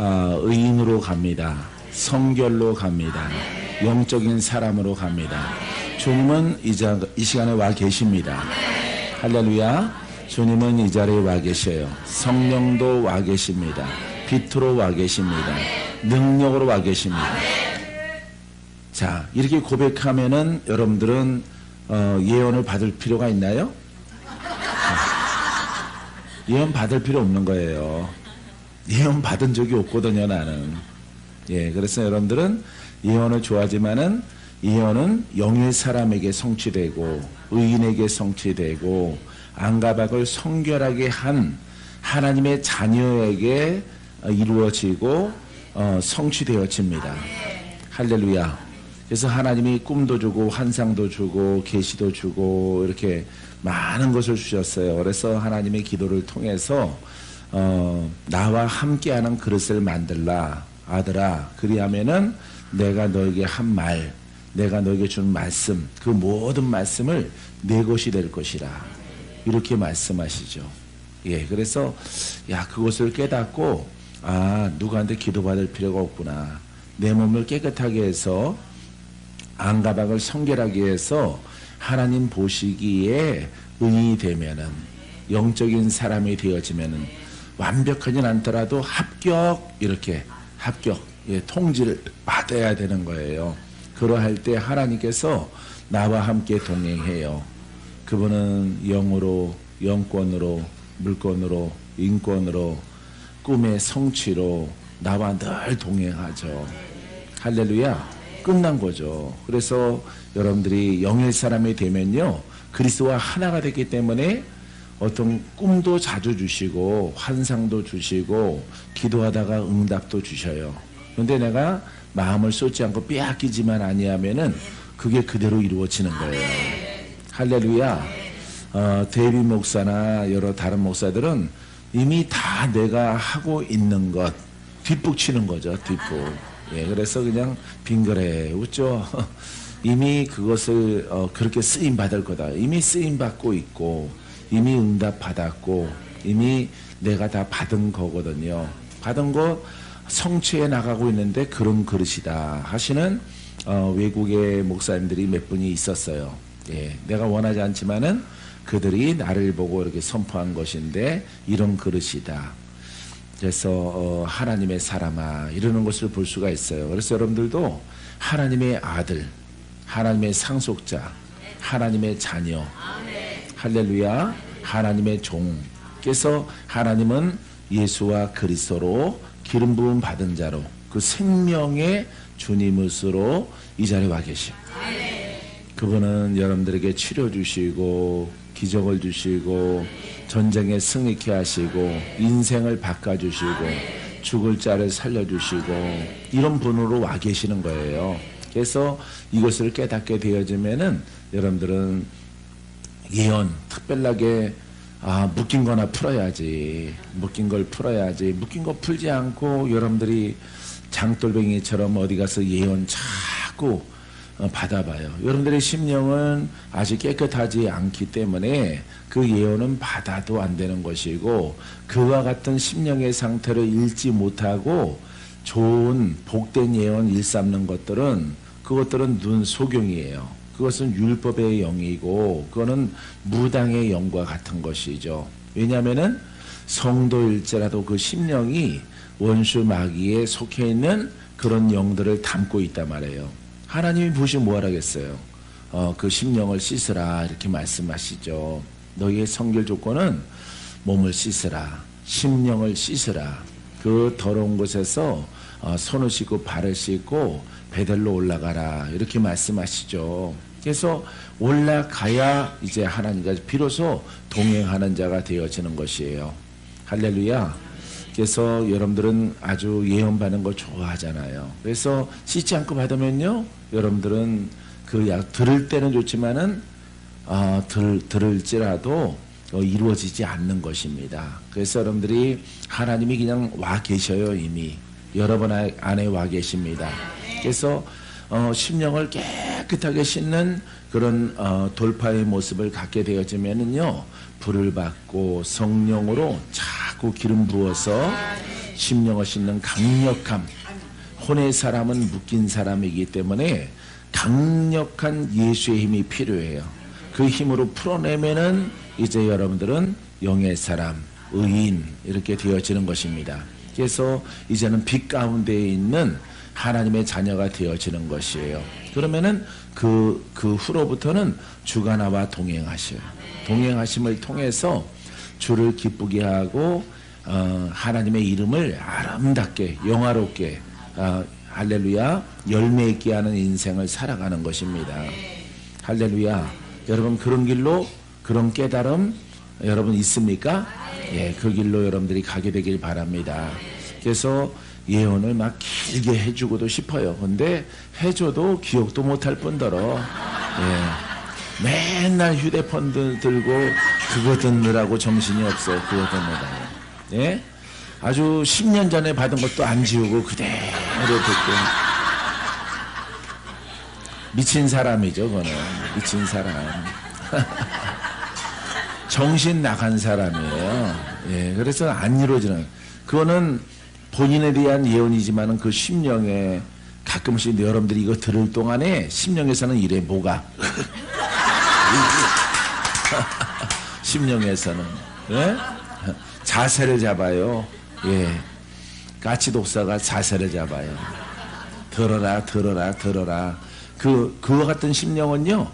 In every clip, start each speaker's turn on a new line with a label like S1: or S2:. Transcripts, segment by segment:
S1: 의인으로 갑니다. 성결로 갑니다. 영적인 사람으로 갑니다. 주님은 이 시간에 와 계십니다. 할렐루야. 주님은 이 자리에 와 계셔요. 성령도 와 계십니다. 빛으로 와 계십니다. 능력으로 와 계십니다. 자, 이렇게 고백하면은 여러분들은 예언을 받을 필요가 있나요? 예언 받을 필요 없는 거예요. 예언 받은 적이 없거든요, 나는. 예, 그래서 여러분들은 예언을 좋아하지만은 예언은 영의 사람에게 성취되고 의인에게 성취되고 안가박을 성결하게 한 하나님의 자녀에게 이루어지고 성취되어집니다. 할렐루야. 그래서 하나님이 꿈도 주고 환상도 주고 계시도 주고 이렇게 많은 것을 주셨어요. 그래서 하나님의 기도를 통해서 나와 함께하는 그릇을 만들라. 아들아, 그리하면은 내가 너에게 한 말, 내가 너에게 준 말씀, 그 모든 말씀을 내 것이 될 것이라. 이렇게 말씀하시죠. 예, 그래서 그것을 깨닫고 누구한테 기도받을 필요가 없구나. 내 몸을 깨끗하게 해서 안가박을 성결하게 해서 하나님 보시기에 의인이 되면은 영적인 사람이 되어지면은 완벽하진 않더라도 합격, 이렇게 합격, 통지를 받아야 되는 거예요. 그러할 때 하나님께서 나와 함께 동행해요. 그분은 영으로, 영권으로, 물권으로, 인권으로, 꿈의 성취로 나와 늘 동행하죠. 할렐루야. 끝난 거죠. 그래서 여러분들이 영의 사람이 되면요, 그리스도와 하나가 됐기 때문에 어떤 꿈도 자주 주시고 환상도 주시고 기도하다가 응답도 주셔요. 그런데 내가 마음을 쏟지 않고 빼앗기지만 아니하면은 그게 그대로 이루어지는 거예요. 할렐루야. 데이비 목사나 여러 다른 목사들은 이미 다 내가 하고 있는 것 뒷북 치는 거죠. 뒷북. 예, 그래서 그냥 빙그레 웃죠. 이미 그것을 그렇게 쓰임 받을 거다. 이미 쓰임 받고 있고 이미 응답 받았고 이미 내가 다 받은 거거든요. 받은 거 성취해 나가고 있는데 그런 그릇이다 하시는 외국의 목사님들이 몇 분이 있었어요. 예, 내가 원하지 않지만은 그들이 나를 보고 이렇게 선포한 것인데 이런 그릇이다. 그래서 하나님의 사람아 이러는 것을 볼 수가 있어요. 그래서 여러분들도 하나님의 아들, 하나님의 상속자, 하나님의 자녀, 할렐루야, 하나님의 종. 그래서 하나님은 예수와 그리스도로 기름 부음 받은 자로 그 생명의 주님으로 이 자리에 와 계시고, 그분은 여러분들에게 치료 주시고 기적을 주시고 전쟁에 승리케 하시고 인생을 바꿔주시고 죽을 자를 살려주시고 이런 분으로 와 계시는 거예요. 그래서 이것을 깨닫게 되어지면은 여러분들은 예언 특별하게 묶인 거나 풀어야지, 묶인 걸 풀어야지, 묶인 거 풀지 않고 여러분들이 장돌뱅이처럼 어디 가서 예언 자꾸 받아봐요. 여러분들의 심령은 아직 깨끗하지 않기 때문에 그 예언은 받아도 안 되는 것이고, 그와 같은 심령의 상태를 잃지 못하고 좋은 복된 예언 일삼는 것들은 그것들은 눈 소경이에요. 그것은 율법의 영이고 그거는 무당의 영과 같은 것이죠. 왜냐하면은 성도일지라도 그 심령이 원수 마귀에 속해 있는 그런 영들을 담고 있단 말이에요. 하나님이 보시면 뭐 하라겠어요? 그 심령을 씻으라 이렇게 말씀하시죠. 너희의 성결 조건은 몸을 씻으라, 심령을 씻으라. 그 더러운 곳에서 손을 씻고 발을 씻고 베델로 올라가라 이렇게 말씀하시죠. 그래서 올라가야 이제 하나님과 비로소 동행하는 자가 되어지는 것이에요. 할렐루야. 그래서 여러분들은 아주 예언받는 거 좋아하잖아요. 그래서 씻지 않고 받으면요, 여러분들은 그 약 들을 때는 좋지만은 들을지라도 이루어지지 않는 것입니다. 그래서 여러분들이 하나님이 그냥 와 계셔요. 이미 여러분 안에 와 계십니다. 그래서 심령을 깨끗하게 씻는 그런 돌파의 모습을 갖게 되어지면은요, 불을 받고 성령으로 자꾸 기름 부어서 심령을 씻는 강력함. 혼의 사람은 묶인 사람이기 때문에 강력한 예수의 힘이 필요해요. 그 힘으로 풀어내면은 이제 여러분들은 영의 사람, 의인 이렇게 되어지는 것입니다. 그래서 이제는 빛 가운데 있는 하나님의 자녀가 되어지는 것이에요. 그러면은 그 후로부터는 주가 나와 동행하셔요. 동행하심을 통해서 주를 기쁘게 하고 하나님의 이름을 아름답게 영화롭게 할렐루야 열매 있게 하는 인생을 살아가는 것입니다. 할렐루야. 여러분 그런 길로 그런 깨달음 여러분 있습니까? 예, 그 길로 여러분들이 가게 되길 바랍니다. 그래서 예언을 막 길게 해주고도 싶어요. 근데 해줘도 기억도 못할 뿐더러 예, 맨날 휴대폰 들고 그거 듣느라고 정신이 없어요. 그거 듣느라고. 예? 아주 10년 전에 받은 것도 안 지우고 그대로 듣고 미친 사람이죠. 그거는 미친 사람. 정신 나간 사람이에요. 예, 그래서 안 이루어지는 그거는 본인에 대한 예언이지만은 그 심령에 가끔씩 여러분들이 이거 들을 동안에 심령에서는 이래 뭐가 심령에서는 예? 자세를 잡아요. 예, 까치 독사가 자세를 잡아요. 들어라 들어라 들어라. 그와 같은 심령은요.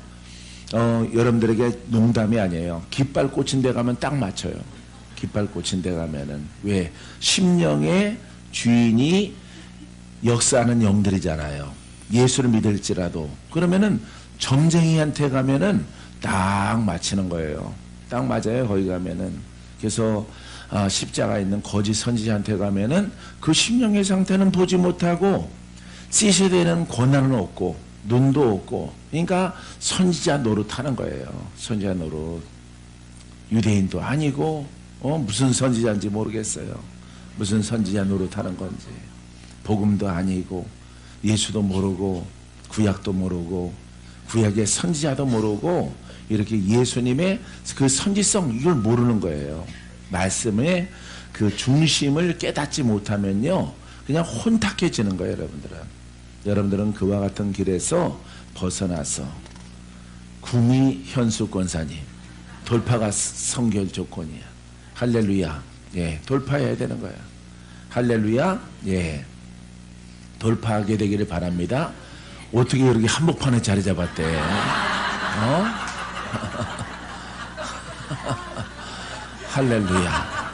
S1: 여러분들에게 농담이 아니에요. 깃발 꽂힌 데 가면 딱 맞춰요. 깃발 꽂힌 데 가면은 왜 심령의 주인이 역사하는 영들이잖아요. 예수를 믿을지라도 그러면은 점쟁이한테 가면은 딱 맞히는 거예요. 딱 맞아요. 거기 가면은. 그래서 십자가 있는 거짓 선지자한테 가면은 그 심령의 상태는 보지 못하고 씻어야 되는 권한은 없고 눈도 없고 그러니까 선지자 노릇하는 거예요. 선지자 노릇. 유대인도 아니고 무슨 선지자인지 모르겠어요. 무슨 선지자 노릇하는 건지. 복음도 아니고 예수도 모르고 구약도 모르고 구약의 선지자도 모르고 이렇게 예수님의 그 선지성 이걸 모르는 거예요. 말씀의 그 중심을 깨닫지 못하면요 그냥 혼탁해지는 거예요. 여러분들은 그와 같은 길에서 벗어나서 구미 현수 권사님 돌파가 성결 조건이야. 할렐루야. 예, 돌파해야 되는 거야. 할렐루야. 예, 돌파하게 되기를 바랍니다. 어떻게 그렇게 한복판에 자리 잡았대? 할렐루야.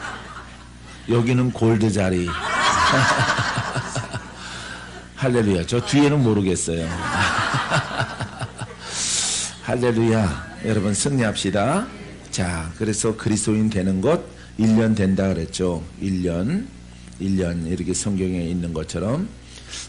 S1: 여기는 골드 자리. 할렐루야. 저 뒤에는 모르겠어요. 할렐루야. 여러분 승리합시다. 자, 그래서 그리스도인 되는 것 1년 된다 그랬죠. 1년 이렇게 성경에 있는 것처럼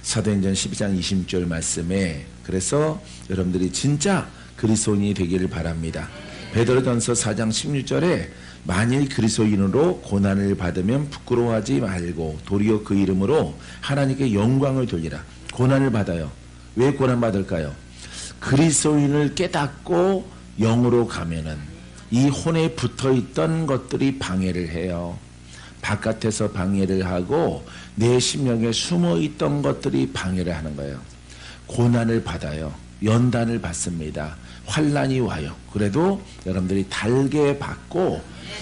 S1: 사도행전 12장 20절 말씀에 그래서 여러분들이 진짜 그리스도인이 되기를 바랍니다. 베드로전서 4장 16절에 만일 그리스도인으로 고난을 받으면 부끄러워하지 말고 도리어 그 이름으로 하나님께 영광을 돌리라. 고난을 받아요. 왜 고난 받을까요? 그리스도인을 깨닫고 영으로 가면은 이 혼에 붙어있던 것들이 방해를 해요. 바깥에서 방해를 하고 내 심령에 숨어있던 것들이 방해를 하는 거예요. 고난을 받아요. 연단을 받습니다. 환난이 와요. 그래도 여러분들이 달게 받고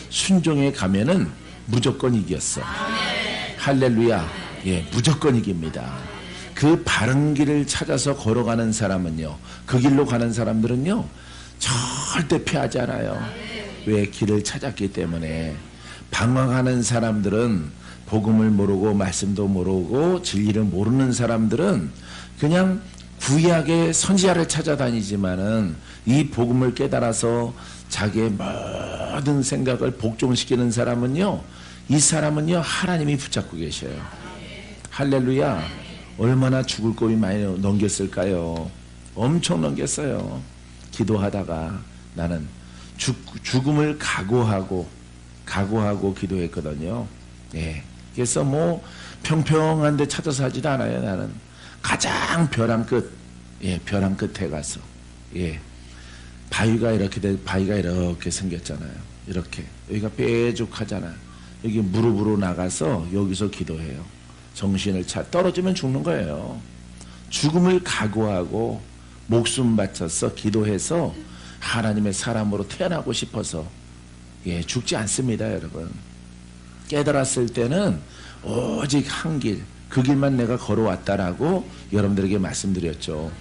S1: 순종해 가면은 무조건 이겼어. 할렐루야. 예, 무조건 이깁니다. 그 바른 길을 찾아서 걸어가는 사람은요, 그 길로 가는 사람들은요 절대 피하지 않아요. 왜? 길을 찾았기 때문에. 방황하는 사람들은 복음을 모르고 말씀도 모르고 진리를 모르는 사람들은 그냥 구약의 선지자를 찾아다니지만은 이 복음을 깨달아서 자기의 모든 생각을 복종시키는 사람은요, 이 사람은요 하나님이 붙잡고 계셔요. 할렐루야. 얼마나 죽을 고비 많이 넘겼을까요? 엄청 넘겼어요. 기도하다가 나는 죽음을 각오하고 기도했거든요. 예. 그래서 뭐 평평한 데 찾아서 하지도 않아요. 나는 가장 벼랑 끝, 예, 벼랑 끝에 가서, 예, 바위가 이렇게 생겼잖아요. 이렇게 여기가 뾰족하잖아요. 여기 무릎으로 나가서 여기서 기도해요. 정신을 떨어지면 죽는 거예요. 죽음을 각오하고 목숨 바쳐서 기도해서 하나님의 사람으로 태어나고 싶어서 죽지 않습니다, 여러분. 깨달았을 때는 오직 한 길, 그 길만 내가 걸어왔다라고 여러분들에게 말씀드렸죠.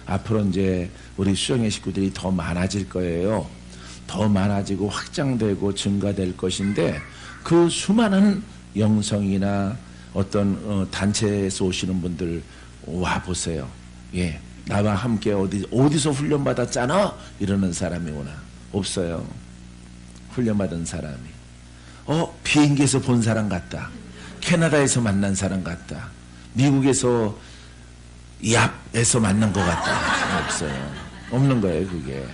S1: 앞으로 이제 우리 수영의 식구들이 더 많아질 거예요. 더 많아지고 확장되고 증가될 것인데 그 수많은 영성이나 어떤 단체에서 오시는 분들 와 보세요. 나와 함께 어디서 훈련 받았잖아 이러는 사람이 오나 없어요. 훈련 받은 사람이 비행기에서 본 사람 같다. 캐나다에서 만난 사람 같다. 미국에서 얍에서 만난 것 같다. 없어요. 없는 거예요, 그게.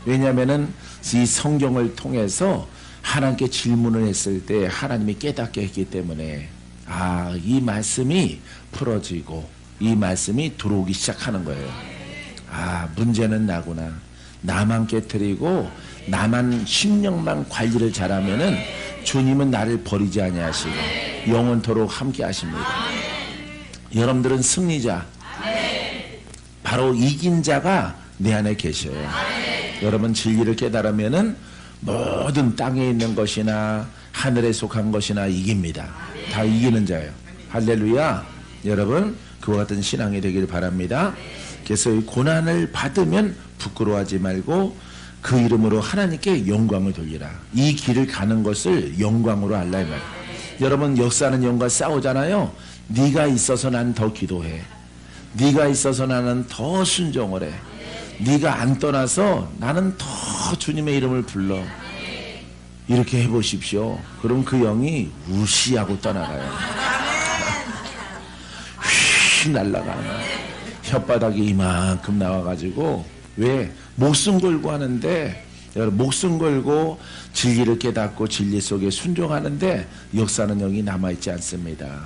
S1: 왜냐하면은 이 성경을 통해서 하나님께 질문을 했을 때 하나님이 깨닫게 했기 때문에 이 말씀이 풀어지고 이 말씀이 들어오기 시작하는 거예요. 문제는 나구나. 나만 깨트리고 나만 심령만 관리를 잘하면은 주님은 나를 버리지 아니하시고 영원토록 함께 하십니다. 여러분들은 승리자, 바로 이긴 자가 내 안에 계셔요. 여러분 진리를 깨달으면은 모든 땅에 있는 것이나 하늘에 속한 것이나 이깁니다. 다 이기는 자예요. 할렐루야. 여러분 그와 같은 신앙이 되길 바랍니다. 그래서 이 고난을 받으면 부끄러워하지 말고 그 이름으로 하나님께 영광을 돌리라. 이 길을 가는 것을 영광으로 알라 이 말이에요. 여러분 역사하는 영과 싸우잖아요. 네가 있어서 난 더 기도해. 네가 있어서 나는 더 순종을 해. 네가 안 떠나서 나는 더 주님의 이름을 불러. 이렇게 해보십시오. 그럼 그 영이 우시하고 떠나가요. 휙 날아가나. 혓바닥이 이만큼 나와가지고 왜? 목숨 걸고 하는데 여러분 목숨 걸고 진리를 깨닫고 진리 속에 순종하는데 역사하는 영이 남아있지 않습니다.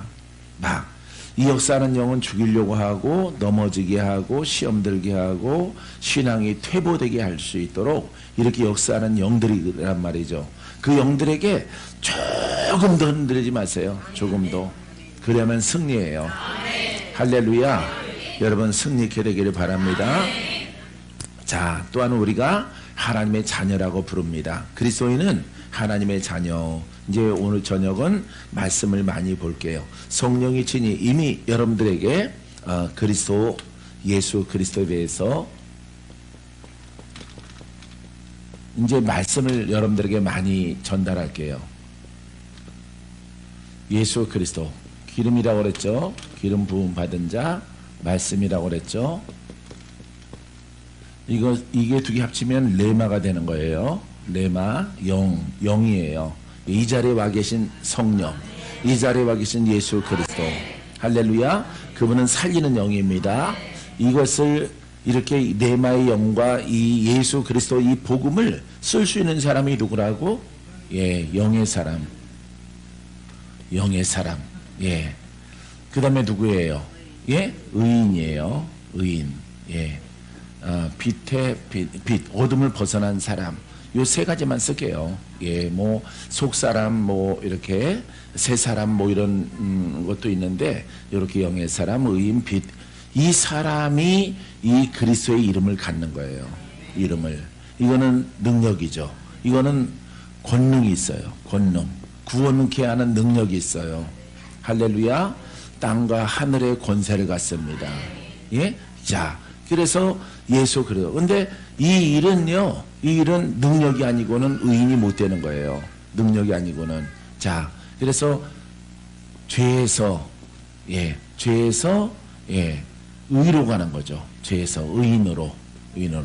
S1: 이 역사하는 영은 죽이려고 하고 넘어지게 하고 시험 들게 하고 신앙이 퇴보되게 할 수 있도록 이렇게 역사하는 영들이란 말이죠. 그 영들에게 조금 더 흔들리지 마세요. 조금 더. 그러면 승리예요. 할렐루야. 여러분 승리케 되기를 바랍니다. 자, 또한 우리가 하나님의 자녀라고 부릅니다. 그리스도인은 하나님의 자녀. 이제 오늘 저녁은 말씀을 많이 볼게요. 성령이 친히 이미 여러분들에게 그리스도 예수 그리스도에 대해서 이제 말씀을 여러분들에게 많이 전달할게요. 예수 그리스도 기름이라고 그랬죠. 기름 부음 받은 자 말씀이라고 그랬죠. 이게 두 개 합치면 레마가 되는 거예요. 레마 영이에요. 이 자리에 와 계신 성령, 이 자리에 와 계신 예수 그리스도. 할렐루야. 그분은 살리는 영입니다. 이것을 이렇게 레마의 영과 이 예수 그리스도 이 복음을 쓸 수 있는 사람이 누구라고? 영의 사람. 영의 사람. 그 다음에 누구예요? 의인이에요. 의인. 빛, 어둠을 벗어난 사람. 요 세 가지만 쓸게요. 뭐 속사람, 뭐 이렇게 새 사람, 뭐 이런 것도 있는데 이렇게 영의 사람, 의인, 빛. 이 사람이 이 그리스도의 이름을 갖는 거예요. 이름을. 이거는 능력이죠. 이거는 권능이 있어요. 권능. 구원케 하는 능력이 있어요. 할렐루야. 땅과 하늘의 권세를 갖습니다. 자, 그래서 예수 그리스도. 근데 이 일은요, 이 일은 능력이 아니고는 의인이 못 되는 거예요. 능력이 아니고는. 자, 그래서 죄에서 의로 가는 거죠. 죄에서 의인으로,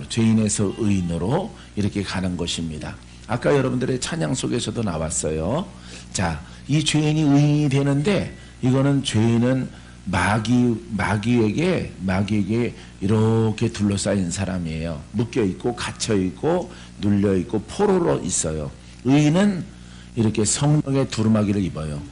S1: 죄인에서 의인으로 이렇게 가는 것입니다. 아까 여러분들의 찬양 속에서도 나왔어요. 자, 이 죄인이 의인이 되는데 이거는 죄인은 마귀에게 이렇게 둘러싸인 사람이에요. 묶여있고 갇혀있고 눌려있고 포로로 있어요. 의인은 이렇게 성령의 두루마기를 입어요.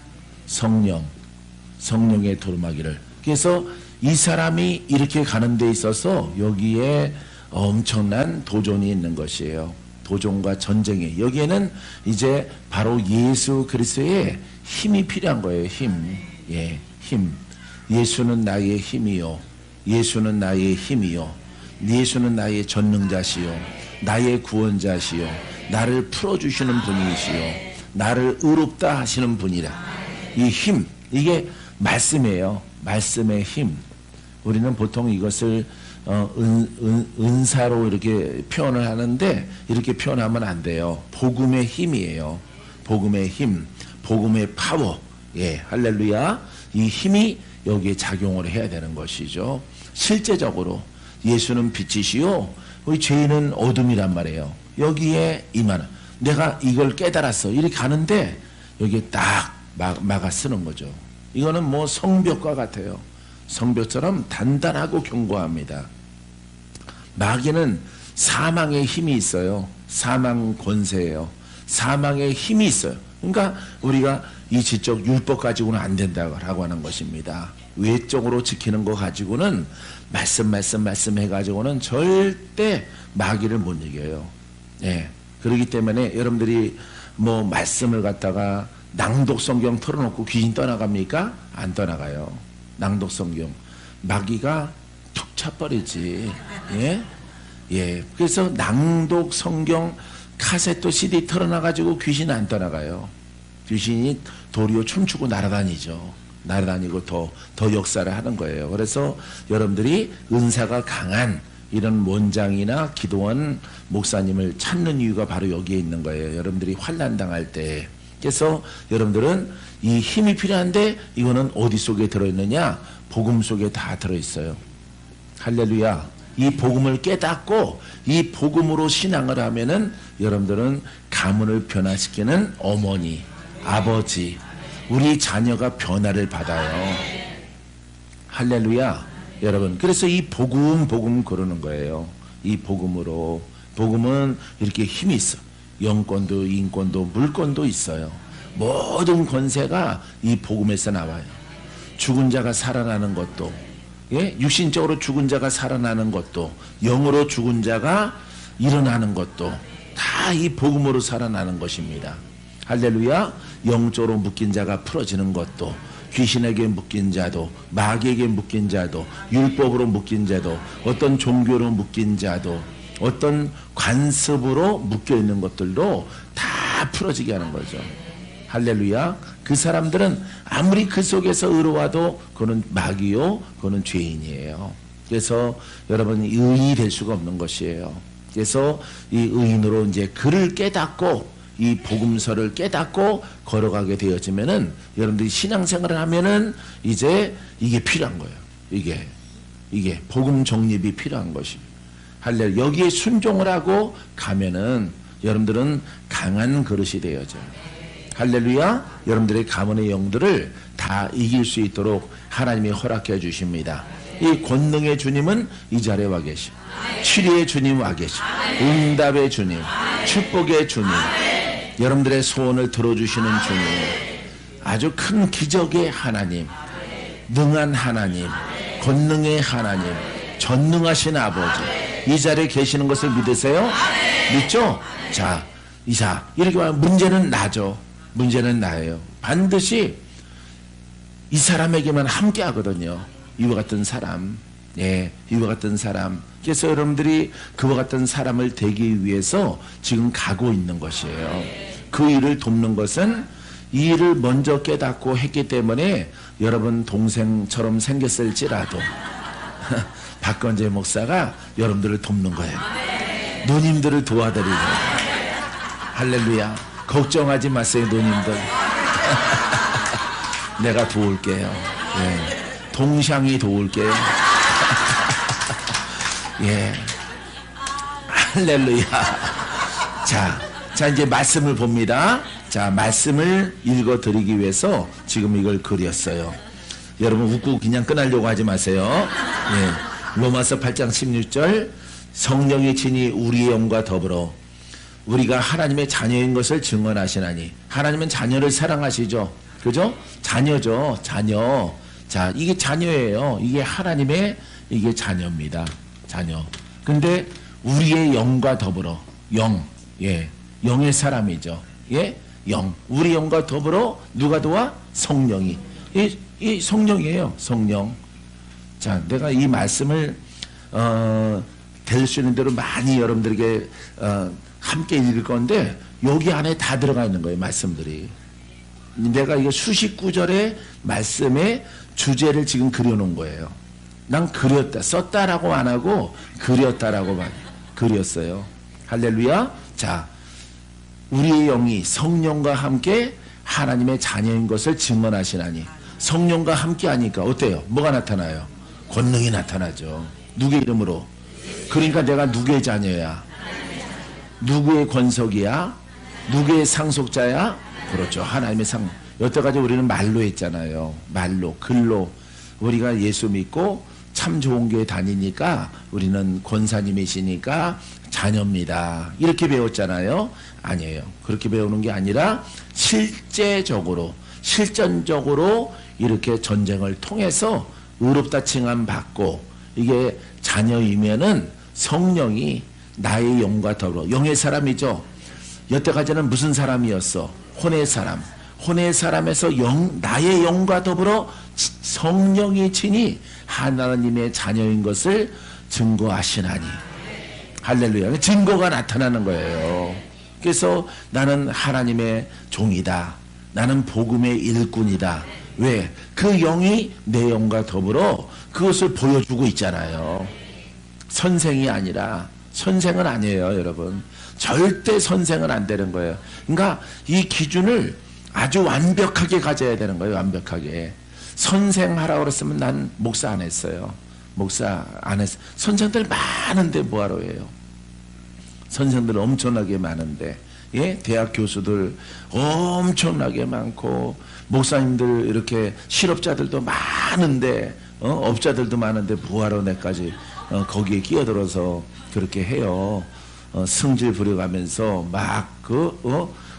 S1: 성령의 두루마기를. 그래서 이 사람이 이렇게 가는 데 있어서 여기에 엄청난 도전이 있는 것이에요. 도전과 전쟁에 여기에는 이제 바로 예수 그리스도의 힘이 필요한 거예요. 힘. 예, 힘. 예수는 나의 힘이요. 예수는 나의 힘이요. 예수는 나의 전능자시요. 나의 구원자시요. 나를 풀어주시는 분이시요. 나를 의롭다 하시는 분이라. 이 힘, 이게 말씀이에요. 말씀의 힘. 우리는 보통 이것을 은사로 이렇게 표현을 하는데 이렇게 표현하면 안 돼요. 복음의 힘이에요. 복음의 힘, 복음의 파워. 예, 할렐루야. 이 힘이 여기에 작용을 해야 되는 것이죠. 실제적으로 예수는 빛이시요, 우리 죄인은 어둠이란 말이에요. 여기에 임하는, 내가 이걸 깨달았어 이렇게 가는데 여기에 딱 막아 쓰는 거죠. 이거는 뭐 성벽과 같아요. 성벽처럼 단단하고 견고합니다. 마귀는 사망의 힘이 있어요. 사망 권세예요. 사망의 힘이 있어요. 그러니까 우리가 이 지적 율법 가지고는 안 된다고 하는 것입니다. 외적으로 지키는 거 가지고는 말씀 해가지고는 절대 마귀를 못 이겨요. 예. 그렇기 때문에 여러분들이 뭐 말씀을 갖다가 낭독 성경 틀어놓고 귀신 떠나갑니까? 안 떠나가요. 낭독 성경. 마귀가 툭 차버리지. 예? 예. 그래서 낭독 성경 카세트 CD 틀어놔가지고 귀신 안 떠나가요. 귀신이 도리어 춤추고 날아다니죠. 날아다니고 더 역사를 하는 거예요. 그래서 여러분들이 은사가 강한 이런 원장이나 기도원 목사님을 찾는 이유가 바로 여기에 있는 거예요. 여러분들이 환난 당할 때. 그래서 여러분들은 이 힘이 필요한데 이거는 어디 속에 들어있느냐? 복음 속에 다 들어있어요. 할렐루야. 이 복음을 깨닫고 이 복음으로 신앙을 하면은 여러분들은 가문을 변화시키는 어머니, 아버지, 우리 자녀가 변화를 받아요. 할렐루야. 여러분, 그래서 이 복음 그러는 거예요. 이 복음으로. 복음은 이렇게 힘이 있어. 영권도 인권도 물권도 있어요. 모든 권세가 이 복음에서 나와요. 죽은 자가 살아나는 것도, 예? 육신적으로 죽은 자가 살아나는 것도, 영으로 죽은 자가 일어나는 것도 다 이 복음으로 살아나는 것입니다. 할렐루야. 영적으로 묶인 자가 풀어지는 것도, 귀신에게 묶인 자도, 마귀에게 묶인 자도, 율법으로 묶인 자도, 어떤 종교로 묶인 자도, 어떤 관습으로 묶여 있는 것들도 다 풀어지게 하는 거죠. 할렐루야. 그 사람들은 아무리 그 속에서 의로워도 그는 마귀요, 그는 죄인이에요. 그래서 여러분 의인이 될 수가 없는 것이에요. 그래서 이 의인으로 이제 그를 깨닫고 이 복음서를 깨닫고 걸어가게 되어지면은 여러분들이 신앙생활을 하면은 이제 이게 필요한 거예요. 이게 복음 정립이 필요한 것입니다. 할렐루야. 여기에 순종을 하고 가면은 여러분들은 강한 그릇이 되어져요. 할렐루야. 여러분들의 가문의 영들을 다 이길 수 있도록 하나님이 허락해 주십니다. 이 권능의 주님은 이 자리에 와 계시고, 치료의 주님 와 계시고, 응답의 주님, 축복의 주님, 여러분들의 소원을 들어주시는 주님, 아주 큰 기적의 하나님, 능한 하나님, 권능의 하나님, 전능하신 아버지, 이 자리에 계시는 것을 믿으세요? 믿죠? 자, 이렇게 말하면 문제는 나죠. 문제는 나예요. 반드시 이 사람에게만 함께 하거든요. 이와 같은 사람. 예, 이와 같은 사람. 그래서 여러분들이 그와 같은 사람을 되기 위해서 지금 가고 있는 것이에요. 그 일을 돕는 것은 이 일을 먼저 깨닫고 했기 때문에 여러분 동생처럼 생겼을지라도 박건재 목사가 여러분들을 돕는 거예요. 누님들을 도와드리는 거예요. 할렐루야. 걱정하지 마세요, 누님들. 내가 도울게요. 예. 동샹이 도울게요. 예. 할렐루야. 자, 이제 말씀을 봅니다. 자, 말씀을 읽어 드리기 위해서 지금 이걸 그렸어요. 여러분 웃고 그냥 끝나려고 하지 마세요. 예. 로마서 8장 16절, 성령의 친히 우리의 영과 더불어 우리가 하나님의 자녀인 것을 증언하시나니. 하나님은 자녀를 사랑하시죠. 그죠? 자녀죠. 자녀. 자, 이게 자녀예요. 이게 하나님의 이게 자녀입니다. 자녀. 근데 우리의 영과 더불어, 영, 예, 영의 사람이죠. 예, 영. 우리 영과 더불어 누가 도와? 성령이. 이 성령이에요. 성령. 자, 내가 이 말씀을 될 수 있는 대로 많이 여러분들에게 함께 읽을 건데 여기 안에 다 들어가 있는 거예요. 말씀들이. 내가 이거 수십 구절의 말씀의 주제를 지금 그려놓은 거예요. 난 그렸다, 썼다라고 안 하고 그렸다라고 그렸어요. 할렐루야. 자, 우리의 영이 성령과 함께 하나님의 자녀인 것을 증언하시나니. 성령과 함께 하니까 어때요? 뭐가 나타나요? 권능이 나타나죠. 누구의 이름으로? 그러니까 내가 누구의 자녀야? 누구의 권속이야? 누구의 상속자야? 그렇죠. 하나님의 여태까지 우리는 말로 했잖아요. 말로, 글로. 우리가 예수 믿고 참 좋은 교회 다니니까 우리는 권사님이시니까 자녀입니다. 이렇게 배웠잖아요. 아니에요. 그렇게 배우는 게 아니라 실제적으로, 실전적으로 이렇게 전쟁을 통해서 의롭다 칭함 받고 이게 자녀이면은 성령이 나의 영과 더불어, 영의 사람이죠. 여태까지는 무슨 사람이었어? 혼의 사람. 혼의 사람에서 나의 영과 더불어 성령이 친히 하나님의 자녀인 것을 증거하시나니. 할렐루야. 증거가 나타나는 거예요. 그래서 나는 하나님의 종이다. 나는 복음의 일꾼이다. 왜? 그 영이 내 영과 더불어 그것을 보여주고 있잖아요. 선생이 아니라, 선생은 아니에요, 여러분. 절대 선생은 안 되는 거예요. 그러니까 이 기준을 아주 완벽하게 가져야 되는 거예요. 완벽하게. 선생하라고 그랬으면 난 목사 안 했어요. 목사 안 했어요. 선생들 많은데 뭐하러 해요? 선생들 엄청나게 많은데, 예? 대학 교수들 엄청나게 많고, 목사님들 이렇게 실업자들도 많은데, 업자들도 많은데 뭐하러 내까지 거기에 끼어들어서 그렇게 해요. 승질 부려가면서 막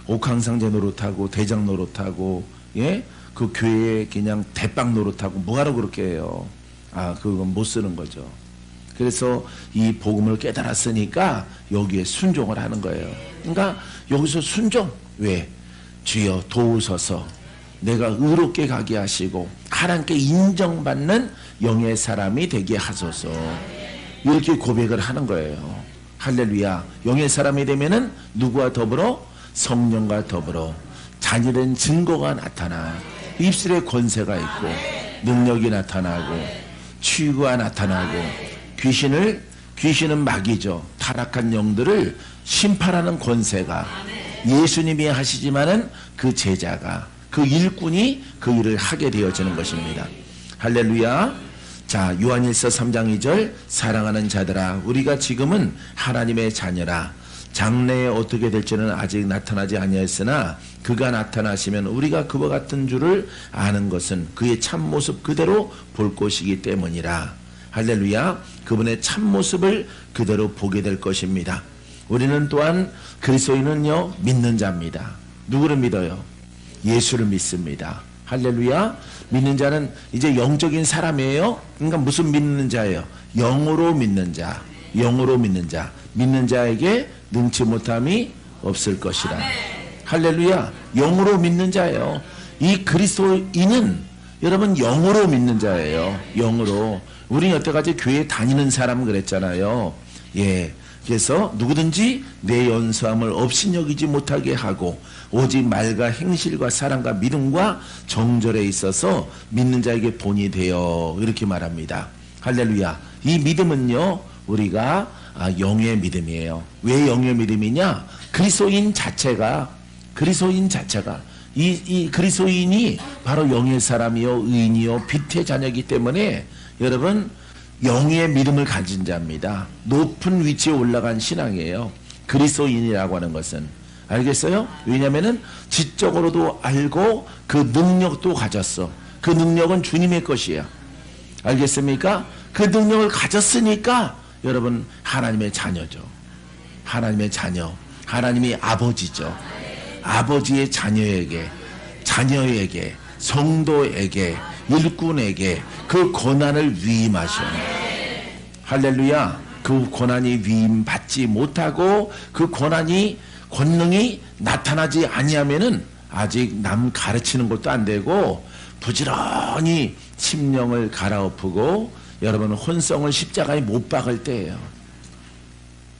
S1: 옥황상제 노릇하고 대장 노릇하고, 예? 그 교회에 그냥 대빵 노릇하고 뭐하러 그렇게 해요? 아, 그건 못 쓰는 거죠. 그래서 이 복음을 깨달았으니까 여기에 순종을 하는 거예요. 그러니까 여기서 순종. 왜? 주여 도우소서. 내가 의롭게 가게 하시고 하나님께 인정받는 영의 사람이 되게 하소서. 이렇게 고백을 하는 거예요. 할렐루야. 영의 사람이 되면은 누구와 더불어? 성령과 더불어 자녀된 증거가 나타나. 입술에 권세가 있고 능력이 나타나고 치유가 나타나고 귀신은 마귀죠. 타락한 영들을 심판하는 권세가 예수님이 하시지만은 그 제자가, 그 일꾼이 그 일을 하게 되어지는 것입니다. 할렐루야. 자, 요한일서 3장 2절, 사랑하는 자들아, 우리가 지금은 하나님의 자녀라. 장래에 어떻게 될지는 아직 나타나지 아니하였으나 그가 나타나시면 우리가 그와 같은 줄을 아는 것은 그의 참모습 그대로 볼 것이기 때문이라. 할렐루야. 그분의 참모습을 그대로 보게 될 것입니다. 우리는 또한 그리스도인은요, 믿는 자입니다. 누구를 믿어요? 예수를 믿습니다. 할렐루야. 믿는 자는 이제 영적인 사람이에요. 그러니까 무슨 믿는 자예요? 영으로 믿는 자. 영으로 믿는 자. 믿는 자에게 능치 못함이 없을 것이라. 할렐루야. 영으로 믿는 자예요. 이 그리스도인은 여러분 영으로 믿는 자예요. 영으로. 우리 여태까지 교회 다니는 사람 그랬잖아요. 예. 그래서 누구든지 내 연수함을 업신여기지 못하게 하고 오직 말과 행실과 사랑과 믿음과 정절에 있어서 믿는 자에게 본이 되어, 이렇게 말합니다. 할렐루야. 이 믿음은요, 우리가 영의 믿음이에요. 왜 영의 믿음이냐? 그리스도인 자체가 이 그리스도인이 바로 영의 사람이요 의인이요 빛의 자녀이기 때문에 여러분 영의 믿음을 가진 자입니다. 높은 위치에 올라간 신앙이에요. 그리스도인이라고 하는 것은. 알겠어요? 왜냐면은 지적으로도 알고 그 능력도 가졌어. 그 능력은 주님의 것이야. 알겠습니까? 그 능력을 가졌으니까 여러분 하나님의 자녀죠. 하나님의 자녀. 하나님이 아버지죠. 아버지의 자녀에게 성도에게 일꾼에게 그 고난을 위임하셔. 할렐루야. 그 고난이 위임받지 못하고 그 권능이 나타나지 아니하면은 아직 남 가르치는 것도 안 되고 부지런히 심령을 갈아엎고 여러분 혼성을 십자가에 못 박을 때예요.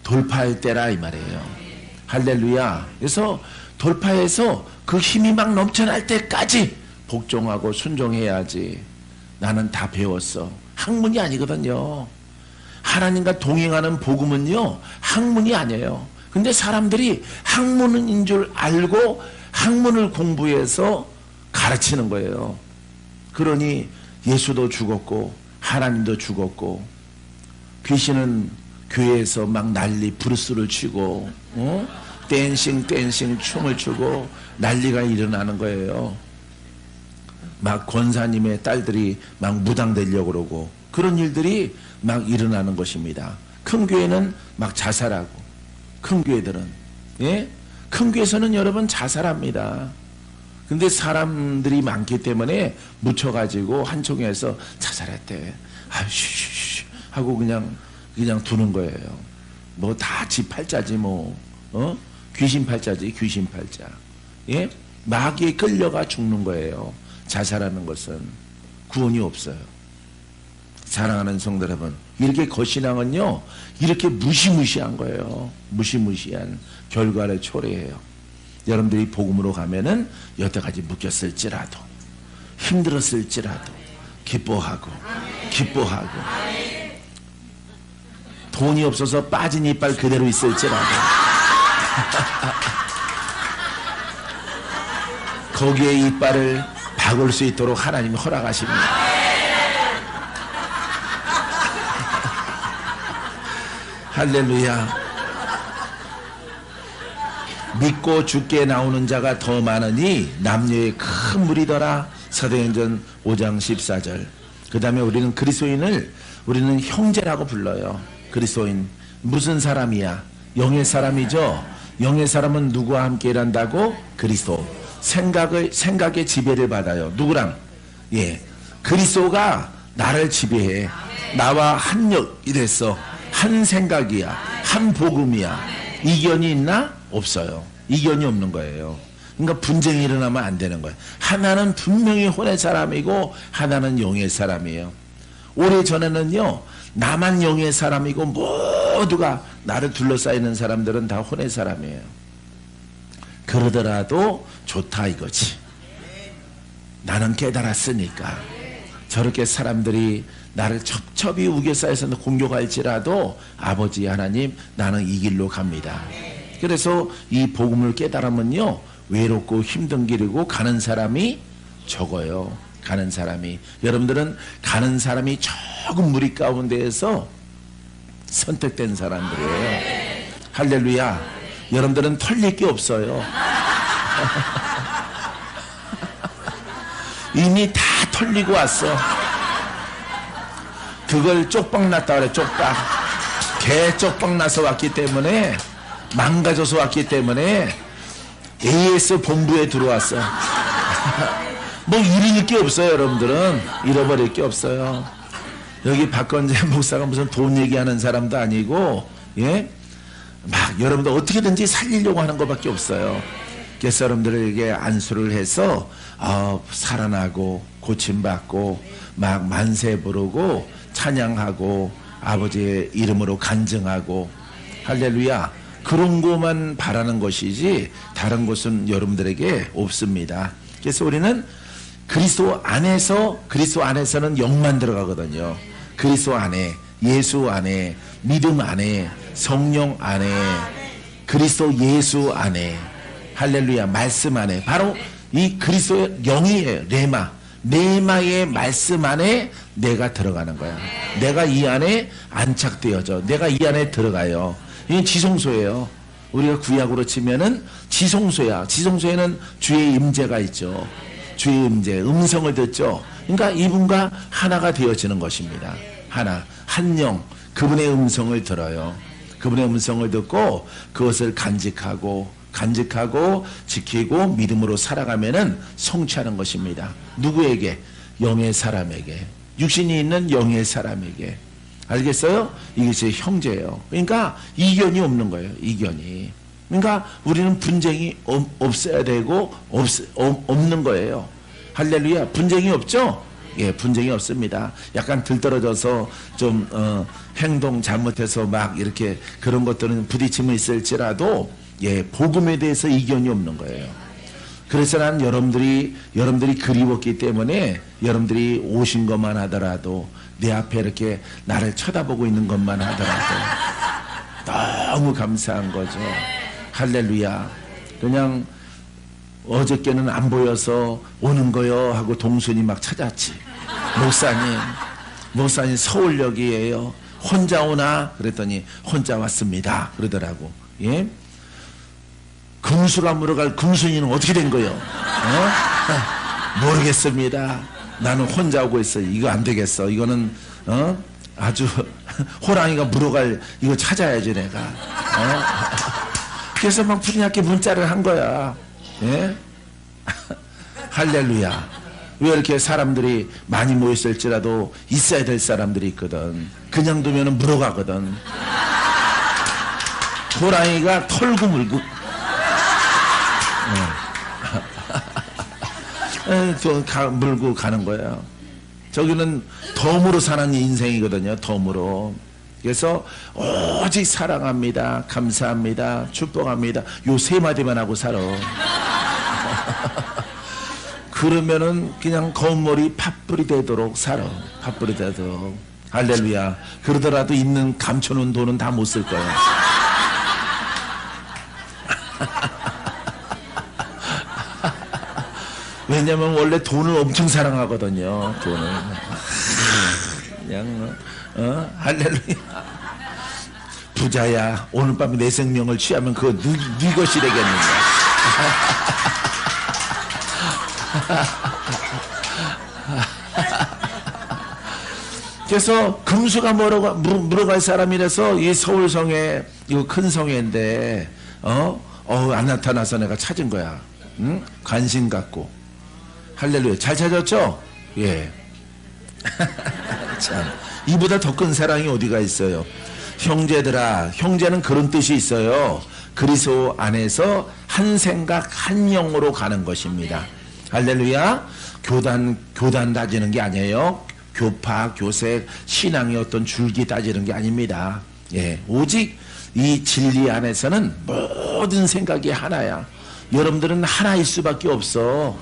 S1: 돌파할 때라 이 말이에요. 할렐루야. 그래서 돌파해서 그 힘이 막 넘쳐날 때까지 복종하고 순종해야지. 나는 다 배웠어. 학문이 아니거든요. 하나님과 동행하는 복음은요, 학문이 아니에요. 근데 사람들이 학문인 줄 알고 학문을 공부해서 가르치는 거예요. 그러니 예수도 죽었고 하나님도 죽었고 귀신은 교회에서 막 난리 브루스를 치고 댄싱 춤을 추고 난리가 일어나는 거예요. 막 권사님의 딸들이 막 무당되려고 그러고 그런 일들이 막 일어나는 것입니다. 큰 교회는 막 자살하고 큰 교회들은 큰 교회에서는 여러분 자살합니다. 근데 사람들이 많기 때문에 묻혀가지고 한총에서 자살했대. 쉬쉬쉬 하고 그냥 두는 거예요. 뭐 다 지 팔자지 뭐. 귀신 팔자지 귀신 팔자. 마귀에 끌려가 죽는 거예요. 자살하는 것은 구원이 없어요. 사랑하는 성도 여러분, 이렇게 거신앙은요 이렇게 무시무시한 거예요. 무시무시한 결과를 초래해요. 여러분들이 복음으로 가면은 여태까지 묶였을지라도 힘들었을지라도 기뻐하고 돈이 없어서 빠진 이빨 그대로 있을지라도 거기에 이빨을 박을 수 있도록 하나님이 허락하십니다. 할렐루야. 믿고 죽게 나오는 자가 더 많으니 남녀의 큰 무리더라. 사도행전 5장 14절. 그 다음에 우리는 그리스도인을 우리는 형제라고 불러요. 그리스도인 무슨 사람이야? 영의 사람이죠. 영의 사람은 누구와 함께 일한다고? 그리스도. 생각의 지배를 받아요. 누구랑? 그리스도가 나를 지배해. 나와 한력이 됐어. 한 생각이야. 한 복음이야. 이견이 있나? 없어요. 이견이 없는 거예요. 그러니까 분쟁이 일어나면 안 되는 거예요. 하나는 분명히 혼의 사람이고 하나는 영의 사람이에요. 오래전에는요 나만 영의 사람이고 모두가 나를 둘러싸이는 사람들은 다 혼의 사람이에요. 그러더라도 좋다 이거지. 나는 깨달았으니까. 저렇게 사람들이 나를 첩첩이 우겨싸여서 공격할지라도 아버지 하나님 나는 이 길로 갑니다. 그래서 이 복음을 깨달으면요 외롭고 힘든 길이고 가는 사람이 적어요. 가는 사람이. 여러분들은 가는 사람이 조금 무리 가운데에서 선택된 사람들이에요. 할렐루야. 여러분들은 털릴 게 없어요. 이미 다 털리고 왔어. 그걸 쪽박 났다 그래. 쪽박. 개 쪽박 나서 왔기 때문에 망가져서 왔기 때문에 AS 본부에 들어왔어. 뭐 잃을 게 없어요. 여러분들은 잃어버릴 게 없어요. 여기 박건재 목사가 무슨 돈 얘기하는 사람도 아니고 막 여러분들 어떻게든지 살리려고 하는 것밖에 없어요. 그래서 여러분들에게 안수를 해서 살아나고 고침받고 막 만세 부르고 찬양하고 아버지의 이름으로 간증하고 할렐루야. 그런 것만 바라는 것이지 다른 것은 여러분들에게 없습니다. 그래서 우리는 그리스도 안에서는 영만 들어가거든요. 그리스도 안에, 예수 안에, 믿음 안에, 성령 안에, 그리스도 예수 안에, 할렐루야, 말씀 안에, 바로 이 그리스도의 영이에요. 레마의 말씀 안에 내가 들어가는 거야. 내가 이 안에 안착되어져. 내가 이 안에 들어가요. 이게 지성소예요. 우리가 구약으로 치면은 지성소야. 지성소에는 주의 임재가 있죠. 주의 임재, 음성을 듣죠. 그러니까 이분과 하나가 되어지는 것입니다. 한 영, 그분의 음성을 들어요. 그분의 음성을 듣고 그것을 간직하고 지키고 믿음으로 살아가면은 성취하는 것입니다. 누구에게? 영의 사람에게. 육신이 있는 영의 사람에게. 알겠어요? 이것이 형제예요. 그러니까 이견이 없는 거예요. 이견이. 그러니까 우리는 분쟁이 없어야 되고 없는 거예요. 할렐루야. 분쟁이 없죠? 예, 분쟁이 없습니다. 약간 들떨어져서 좀 행동 잘못해서 막 이렇게 그런 것들은 부딪힘이 있을지라도 예, 복음에 대해서 이견이 없는 거예요. 그래서 난 여러분들이 그리웠기 때문에 여러분들이 오신 것만 하더라도 내 앞에 이렇게 나를 쳐다보고 있는 것만 하더라도 너무 감사한 거죠. 할렐루야. 그냥 어저께는 안 보여서 오는 거요 하고 동순이 막 찾았지. 목사님 서울역이에요. 혼자 오나? 그랬더니 혼자 왔습니다. 그러더라고. 예? 금수가 물어갈 금순이는 어떻게 된 거요? 모르겠습니다. 나는 혼자 오고 있어요. 이거 안 되겠어. 이거는 아주 호랑이가 물어갈 이거 찾아야지 내가. 그래서 막 푸리나게 문자를 한 거야. 예? 할렐루야. 왜 이렇게 사람들이 많이 모였을지라도 있어야 될 사람들이 있거든. 그냥 두면 물어가거든. 호랑이가 털고 물고 물고 가는 거야. 저기는 덤으로 사는 인생이거든요. 덤으로. 그래서 오직 사랑합니다. 감사합니다. 축복합니다. 요 세 마디만 하고 살아. 그러면은 그냥 거울머리 팥불이 되도록 살아. 팥불이 되도록. 할렐루야. 그러더라도 있는 감춰놓은 돈은 다 못 쓸 거야. 왜냐면 원래 돈을 엄청 사랑하거든요. 돈을. 그냥 할렐루야. 부자야. 오늘 밤에 내 생명을 취하면 그거 네 것이 되겠는가. 그래서 금수가 물어갈 사람이라서 이 서울성에 이거 큰 성회인데 안 나타나서 내가 찾은 거야. 응? 관심 갖고. 할렐루야. 잘 찾았죠? 예. 참, 이보다 더 큰 사랑이 어디가 있어요? 형제들아. 형제는 그런 뜻이 있어요. 그리스도 안에서 한 생각 한 영으로 가는 것입니다. 할렐루야. 교단 따지는 게 아니에요. 교파, 교색, 신앙의 어떤 줄기 따지는 게 아닙니다. 예, 오직 이 진리 안에서는 모든 생각이 하나야. 여러분들은 하나일 수밖에 없어.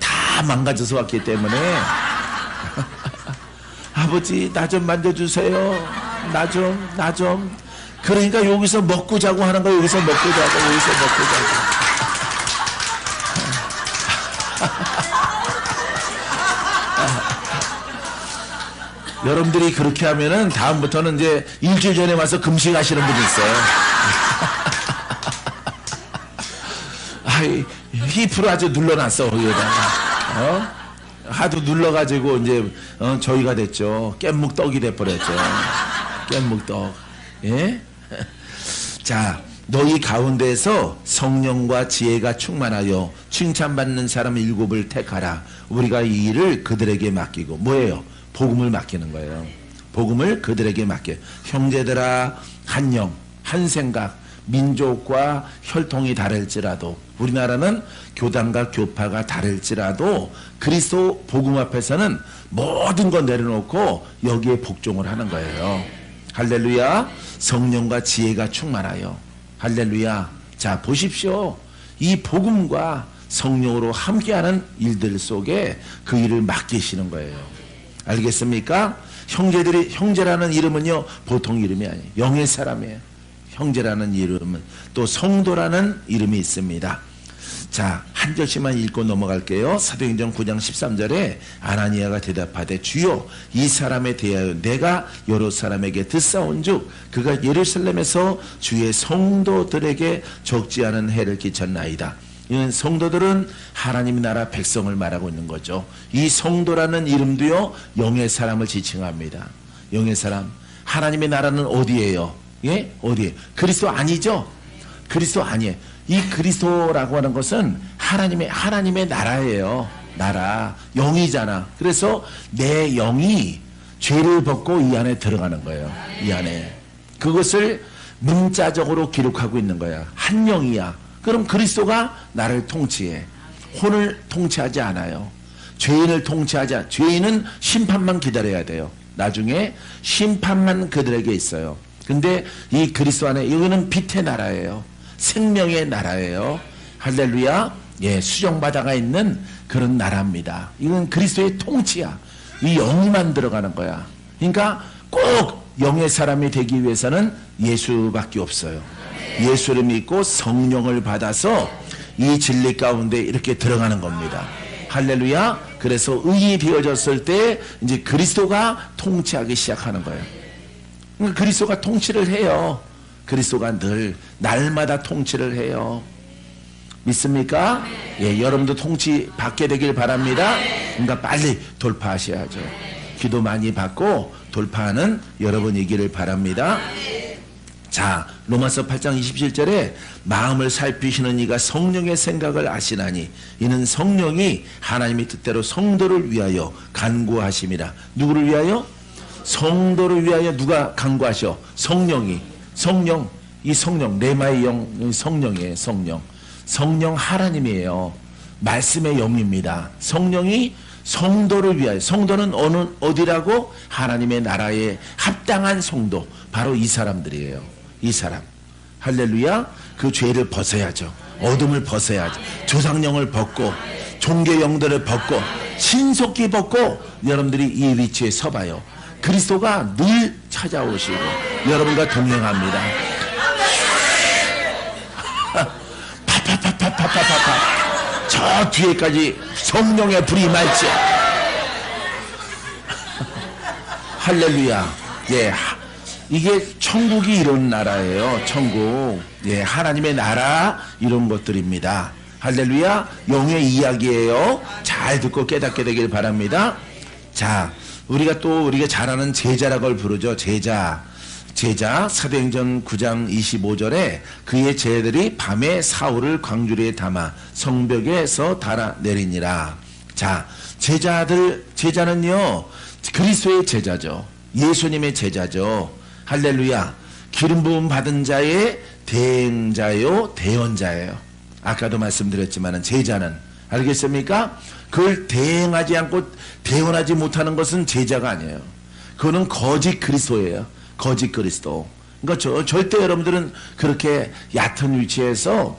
S1: 다 망가져서 왔기 때문에. 아버지, 나 좀 만져주세요. 나 좀. 그러니까 여기서 먹고 자고 하는 거, 여기서 먹고 자고, 여기서 먹고 자고. 여러분들이 그렇게 하면은 다음부터는 이제 일주일 전에 와서 금식하시는 분이 있어요. 아이, 히프로 아주 눌러놨어, 거기에다가. 하도 눌러가지고 이제 저희가 됐죠. 깻묵떡이 돼버렸죠. 깻묵떡. 예? 자, 너희 가운데서 성령과 지혜가 충만하여 칭찬받는 사람 7을 택하라. 우리가 이 일을 그들에게 맡기고. 뭐예요? 복음을 맡기는 거예요. 복음을 그들에게 맡겨. 형제들아, 한 영, 한 생각, 민족과 혈통이 다를지라도, 우리나라는 교단과 교파가 다를지라도 그리스도 복음 앞에서는 모든 거 내려놓고 여기에 복종을 하는 거예요. 할렐루야. 성령과 지혜가 충만하여. 할렐루야. 자, 보십시오. 이 복음과 성령으로 함께하는 일들 속에 그 일을 맡기시는 거예요. 알겠습니까? 형제라는 이름은요, 보통 이름이 아니에요. 영의 사람이에요. 형제라는 이름은. 또 성도라는 이름이 있습니다. 자, 한 절씩만 읽고 넘어갈게요. 사도행전 9장 13절에 아나니아가 대답하되, 주여, 이 사람에 대하여 내가 여러 사람에게 듣사온즉 그가 예루살렘에서 주의 성도들에게 적지 않은 해를 끼쳤나이다. 이는 성도들은 하나님 나라 백성을 말하고 있는 거죠. 이 성도라는 이름도요, 영의 사람을 지칭합니다. 영의 사람. 하나님의 나라는 어디예요? 예? 어디에? 그리스도 아니죠? 그리스도 아니에요. 이 그리스도라고 하는 것은 하나님의 나라예요. 나라. 영이잖아. 그래서 내 영이 죄를 벗고 이 안에 들어가는 거예요. 이 안에. 그것을 문자적으로 기록하고 있는 거야. 한 영이야. 그럼 그리스도가 나를 통치해. 혼을 통치하지 않아요. 죄인을 통치하지 않아요. 죄인은 심판만 기다려야 돼요. 나중에 심판만 그들에게 있어요. 근데 이 그리스도 안에, 여기는 빛의 나라예요. 생명의 나라예요. 할렐루야. 예, 수정바다가 있는 그런 나라입니다. 이건 그리스도의 통치야. 이 영만 들어가는 거야. 그러니까 꼭 영의 사람이 되기 위해서는 예수밖에 없어요. 예수를 믿고 성령을 받아서 이 진리 가운데 이렇게 들어가는 겁니다. 할렐루야. 그래서 의이 비워졌을 때 이제 그리스도가 통치하기 시작하는 거예요. 그러니까 그리스도가 통치를 해요. 그리스도가 늘 날마다 통치를 해요. 믿습니까? 예, 여러분도 통치 받게 되길 바랍니다. 그러니까 빨리 돌파하셔야죠. 기도 많이 받고 돌파하는 여러분이기를 바랍니다. 자, 로마서 8장 27절에 마음을 살피시는 이가 성령의 생각을 아시나니 이는 성령이 하나님의 뜻대로 성도를 위하여 간구하심이라. 누구를 위하여? 성도를 위하여. 누가 간구하셔? 성령이. 성령, 이 성령, 레마의 영, 성령이에요. 성령. 성령 하나님이에요. 말씀의 영입니다. 성령이 성도를 위하여. 성도는 어디라고? 하나님의 나라에 합당한 성도. 바로 이 사람들이에요. 이 사람. 할렐루야. 그 죄를 벗어야죠. 어둠을 벗어야죠. 조상령을 벗고 종교 영들을 벗고 신속히 벗고 여러분들이 이 위치에 서봐요. 그리스도가 늘 찾아오시고 여러분과 동행합니다. 파파파파파파파. 저 뒤에까지 성령의 불이 말지. 할렐루야. 예, 이게 천국이 이런 나라예요. 천국. 예, 하나님의 나라 이런 것들입니다. 할렐루야. 영의 이야기예요. 잘 듣고 깨닫게 되길 바랍니다. 자, 우리가 잘 아는 제자라고 부르죠. 제자. 사도행전 9장 25절에 그의 제자들이 밤에 사울을 광주리에 담아 성벽에서 달아내리니라. 자, 제자는요, 그리스도의 제자죠. 예수님의 제자죠. 할렐루야. 기름 부음 받은 자의 대행자요, 대언자예요. 아까도 말씀드렸지만 제자는, 알겠습니까? 그걸 대행하지 않고 대언하지 못하는 것은 제자가 아니에요. 그거는 거짓 그리스도예요. 거짓 그리스도. 그러니까 절대 여러분들은 그렇게 얕은 위치에서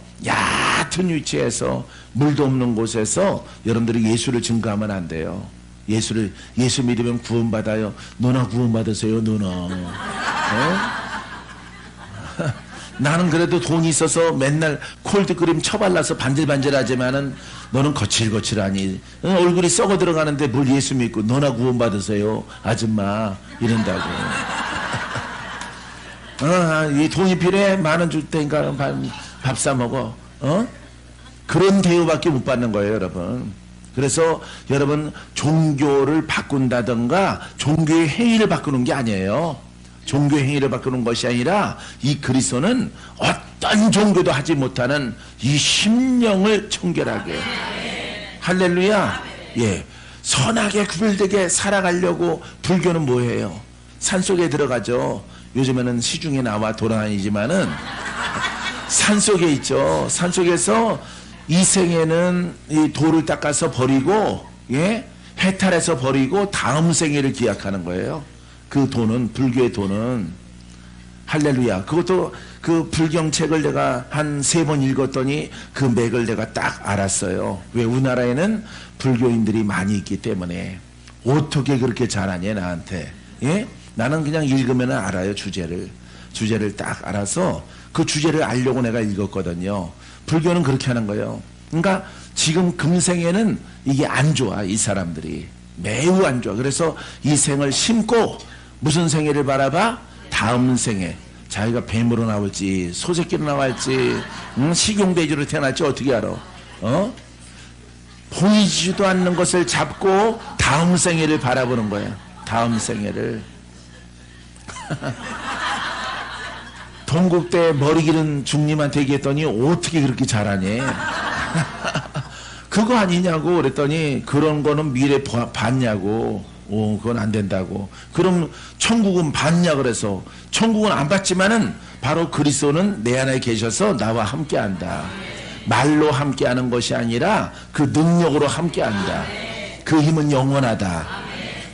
S1: 물도 없는 곳에서 여러분들이 예수를 증거하면 안 돼요. 예수 믿으면 구원받아요. 너나 구원받으세요, 너나. 나는 그래도 돈이 있어서 맨날 콜드크림 처발라서 반질반질하지만은 너는 거칠거칠하니 얼굴이 썩어 들어가는데 뭘 예수 믿고 너나 구원받으세요, 아줌마, 이런다고. 이 돈이 필요해? 10,000원 줄 테니까 밥 사 먹어. 그런 대우밖에 못 받는 거예요, 여러분. 그래서 여러분, 종교를 바꾼다던가 종교의 행위를 바꾸는 게 아니에요. 종교 행위를 바꾸는 것이 아니라 이 그리스도는 어떤 종교도 하지 못하는 이 심령을 청결하게. 할렐루야. 예, 선하게 구별되게 살아가려고 불교는 뭐예요? 산속에 들어가죠. 요즘에는 시중에 나와 돌아다니지만은 산속에 있죠. 산속에서 이 생에는 이 돌을 닦아서 버리고, 예, 해탈해서 버리고 다음 생애를 기약하는 거예요. 그 돈은, 불교의 돈은. 할렐루야. 그것도 그 불경책을 내가 한 3번 읽었더니 그 맥을 내가 딱 알았어요. 왜? 우리나라에는 불교인들이 많이 있기 때문에. 어떻게 그렇게 잘하냐, 나한테. 예? 나는 그냥 읽으면 알아요, 주제를 딱 알아서 그 주제를 알려고 내가 읽었거든요. 불교는 그렇게 하는 거예요. 그러니까 지금 금생에는 이게 안 좋아, 이 사람들이. 매우 안 좋아. 그래서 이 생을 심고 무슨 생애를 바라봐? 다음 생에 자기가 뱀으로 나올지 소새끼로 나올지 식용돼지로 태어날지 어떻게 알아? 보이지도 않는 것을 잡고 다음 생애를 바라보는 거야. 다음 생애를. 동국대 머리 기른 중님한테 얘기했더니 어떻게 그렇게 잘하니? 그거 아니냐고 그랬더니 그런 거는 미래 봤냐고. 그건 안 된다고. 그럼 천국은 받냐 그래서. 천국은 안 받지만은 바로 그리스도는 내 안에 계셔서 나와 함께한다. 말로 함께하는 것이 아니라 그 능력으로 함께한다. 그 힘은 영원하다.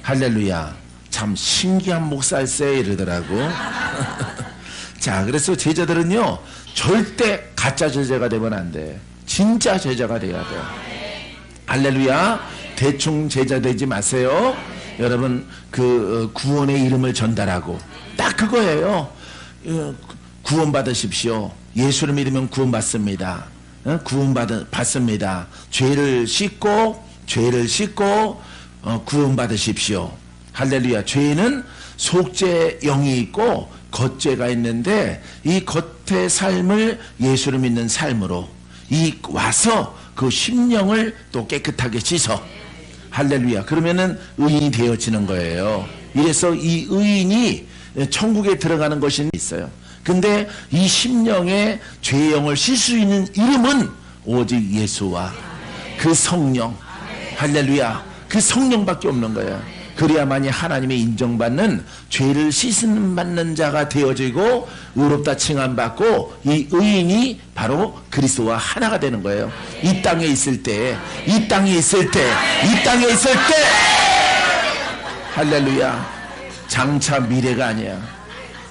S1: 할렐루야. 참 신기한 목사일세 이러더라고. 자, 그래서 제자들은요 절대 가짜 제자가 되면 안 돼. 진짜 제자가 돼야 돼. 할렐루야. 대충 제자 되지 마세요. 여러분 그 구원의 이름을 전달하고 딱 그거예요. 구원 받으십시오. 예수를 믿으면 구원 받습니다. 구원 받습니다. 죄를 씻고 구원 받으십시오. 할렐루야. 죄는 속죄 영이 있고 겉죄가 있는데 이 겉의 삶을 예수를 믿는 삶으로 와서 그 심령을 또 깨끗하게 씻어. 할렐루야. 그러면은 의인이 되어지는 거예요. 이래서 이 의인이 천국에 들어가는 것이 있어요. 근데 이 심령의 죄영을 씻을 수 있는 이름은 오직 예수와 그 성령. 할렐루야. 그 성령밖에 없는 거예요. 그래야만이 하나님의 인정받는 죄를 씻음받는 자가 되어지고 의롭다 칭함받고 이 의인이 바로 그리스도와 하나가 되는 거예요. 이 땅에 있을 때 할렐루야. 장차 미래가 아니야.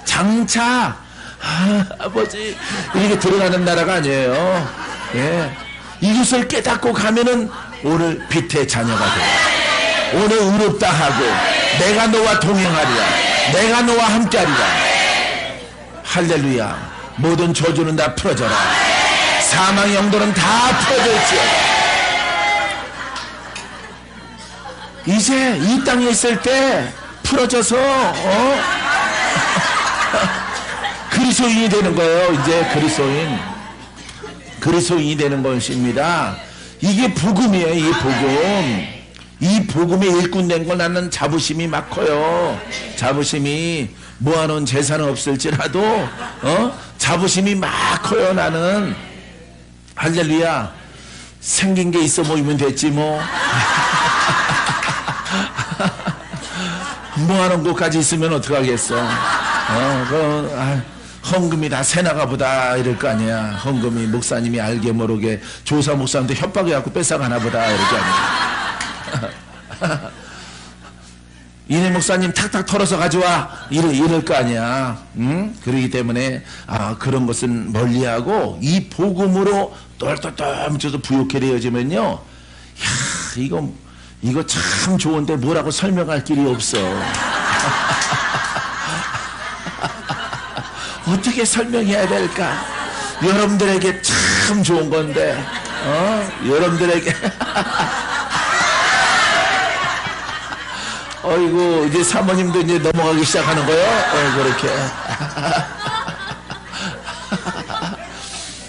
S1: 장차 아버지 이렇게 들어가는 나라가 아니에요. 예. 이것을 깨닫고 가면은 오늘 빛의 자녀가 돼. 오늘 의롭다 하고 내가 너와 동행하리라. 내가 너와 함께하리라. 할렐루야. 모든 저주는 다 풀어져라. 사망의 영도는 다 풀어질지어다. 이제 이 땅에 있을 때 풀어져서 그리스도인이 되는 거예요. 이제 그리스도인이 되는 것입니다. 이게 복음이에요. 이 복음. 이 복음에 일꾼 된 거 나는 자부심이 막 커요. 자부심이 모아놓은 재산은 없을지라도 자부심이 막 커요. 나는. 할렐루야. 생긴 게 있어 보이면 됐지 뭐. 모아놓은 것까지 있으면 어떡하겠어. 헌금이 다 새나가 보다 이럴 거 아니야. 헌금이 목사님이 알게 모르게 조사 목사한테 협박해갖고 뺏어가나 보다 이럴 거 아니야. 이내 목사님 탁탁 털어서 가져와 이럴 거 아니야. 그러기 때문에 그런 것은 멀리하고 이 복음으로 똘똘똘 뭉쳐서 부욕해 되어지면요, 이거 참 좋은데 뭐라고 설명할 길이 없어. 어떻게 설명해야 될까? 여러분들에게 참 좋은 건데 여러분들에게 어이구 이제 사모님도 이제 넘어가기 시작하는 거예요. 그렇게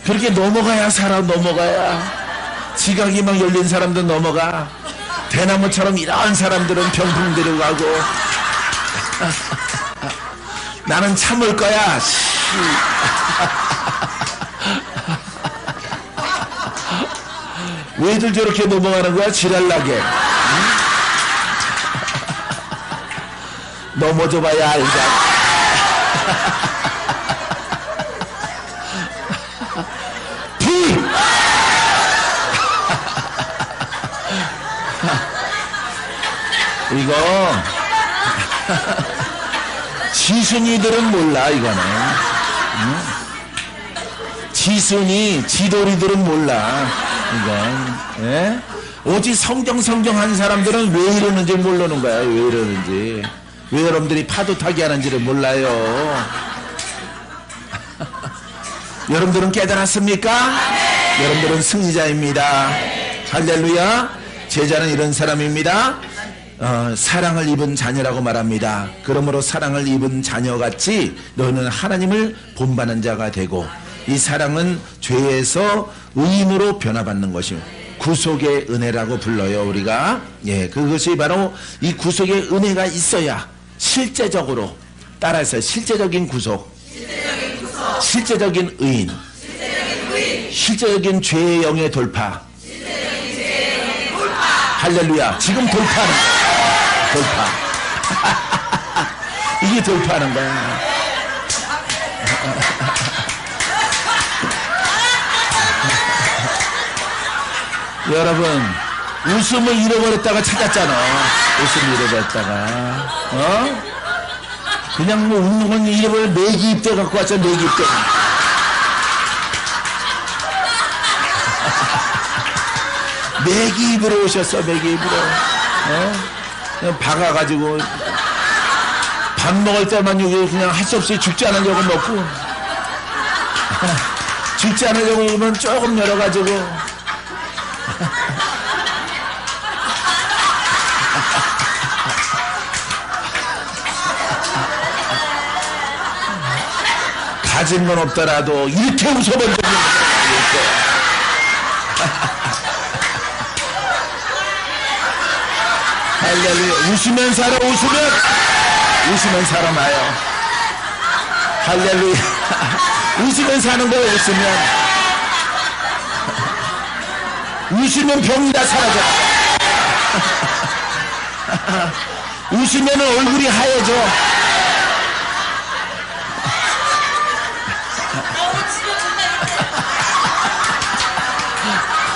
S1: 그렇게 넘어가야 사람 넘어가야. 지각이 막 열린 사람도 넘어가. 대나무처럼 이런 사람들은 병풍 데려가고 나는 참을 거야. 왜들 저렇게 넘어가는 거야? 지랄나게. 넘어져봐야 알자. 비! 이거 지순이들은 몰라. 이거는 지순이 지돌이들은 몰라. 이건 예? 오직 성경 한 사람들은 왜 이러는지 모르는 거야. 왜 이러는지, 왜 여러분들이 파도 타기 하는지를 몰라요. 여러분들은 깨달았습니까? 여러분들은 승리자입니다. 할렐루야. 제자는 이런 사람입니다. 사랑을 입은 자녀라고 말합니다. 그러므로 사랑을 입은 자녀같이 너는 하나님을 본받는 자가 되고, 이 사랑은 죄에서 의인으로 변화받는 것이요 구속의 은혜라고 불러요. 우리가 그것이 바로 이 구속의 은혜가 있어야 실제적으로 따라서 실제적인 구속, 실제적인 의인, 실제적인 죄의 영의 돌파. 할렐루야. 지금 돌파하는 거예요. 돌파. 이게 돌파하는 거야. 여러분, 웃음을 잃어버렸다가 찾았잖아. 웃음을 잃어버렸다가, 그냥 뭐 웃는 건 잃어버려. 내기 입대 갖고 왔잖아, 내기 입대. 내기 입으로 오셨어, 내기 입으로. 그냥 박아가지고, 밥 먹을 때만 여기 그냥 할 수 없이 죽지 않으려고 먹고, 죽지 않으려고 그러면 조금 열어가지고, 가진 건 없더라도 이렇게 웃어본 적이 없는 거야. 할렐루야. 웃으면 살아. 웃으면 살아나요. 할렐루야. 웃으면 사는 거예요. 웃으면 병이 다 사라져. 웃으면 얼굴이 하얘져.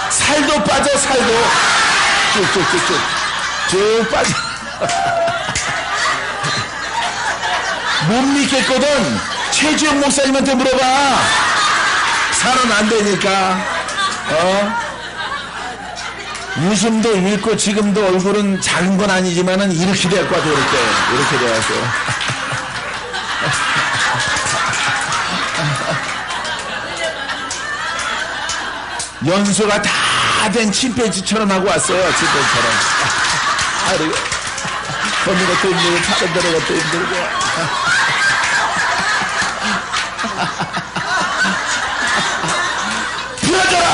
S1: 살도 빠져. 쭉 빠져. 못 믿겠거든. 최주영 목사님한테 물어봐. 살은 안 되니까. 웃음도 잃고 지금도 얼굴은 작은 건 아니지만은 이렇게 될 것 같아. 이렇게 돼가서. 연수가 다 된 침팬지처럼 하고 왔어요. 침팬지처럼. 걷는 것도 힘들고 팔은 드는 것도 힘들고. 부러져라.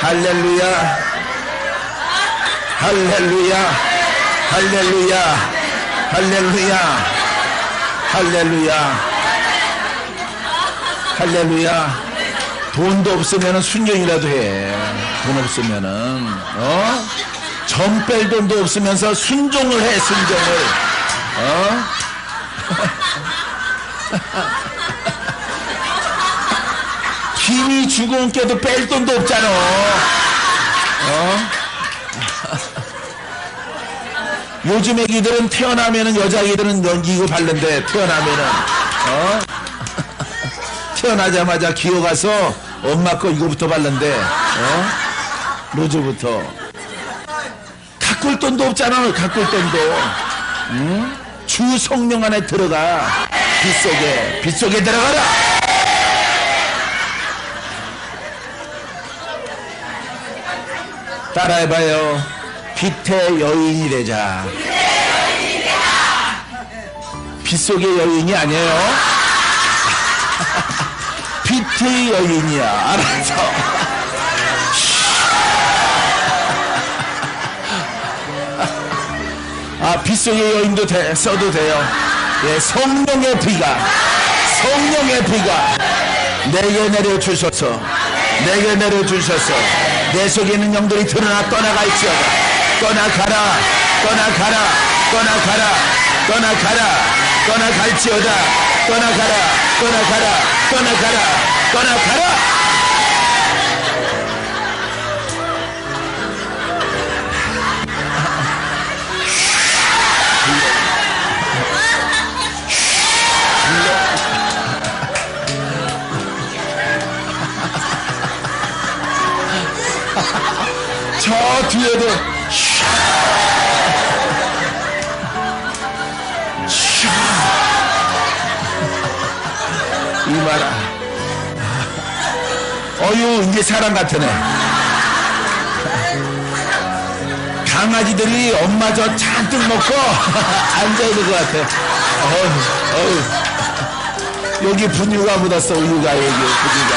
S1: 할렐루야. 할렐루야. 할렐루야. 할렐루야. 할렐루야. 할렐루야. 돈도 없으면 순종이라도 해. 돈 없으면은, 점 뺄 돈도 없으면서 순종을 해, 순종을. 김이 죽은 깨도 뺄 돈도 없잖아. 요즘 애기들은 태어나면은, 여자 애기들은 연기고 바른데, 태어나자마자 기어가서 엄마 거 이거부터 바른데, 로즈부터. 가꿀 돈도 없잖아, 가꿀 돈도. 주 성령 안에 들어가. 빛 속에 들어가라. 따라해봐요. 빛의 여인이 되자. 빛 속의 여인이 아니에요. 빛의 여인이야. 알았어. 빛 속의 여인도 써도 돼요. 예, 성령의 비가 내게 내려주셔서 내 속에 있는 영들이 드러나 떠나갈지어다. 떠나갈지어다. 떠나가라. 저 뒤에도 이마라. 이제 사람 같으네. 강아지들이 엄마 저 잔뜩 먹고 앉아있는 것 같아. 여기 분유가 묻었어. 우유가 분유가.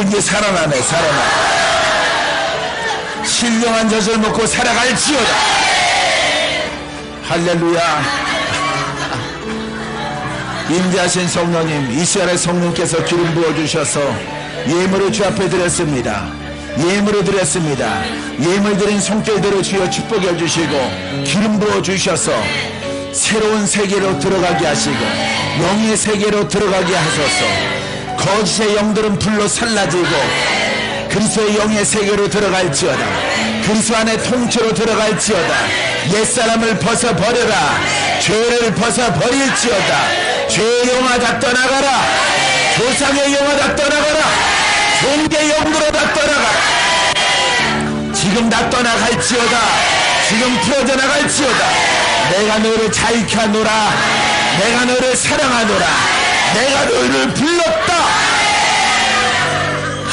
S1: 이제 살아나네. 신령한 젖을 먹고 살아갈지어다. 할렐루야. 임재하신 성령님, 이스라엘 성령께서 기름 부어주셔서 예물을 주 앞에 드렸습니다. 예물을 드렸습니다. 예물 드린 손길들을 주여 축복해 주시고 기름 부어 주셔서 새로운 세계로 들어가게 하시고 영의 세계로 들어가게 하소서. 거짓의 영들은 불로 살라지고 그리스도의 영의 세계로 들어갈지어다. 그리스도 안에 통째로 들어갈지어다. 옛사람을 벗어버려라. 죄를 벗어버릴지어다. 죄의 영아 다 떠나가라. 조상의 영아 다 떠나가라. 종의 영으로 다 떠나가라. 지금 다 떠나갈지어다. 지금 풀어져 나갈지어다. 내가 너를 자유케 하노라. 내가 너를 사랑하노라. 내가 너를 불렀다.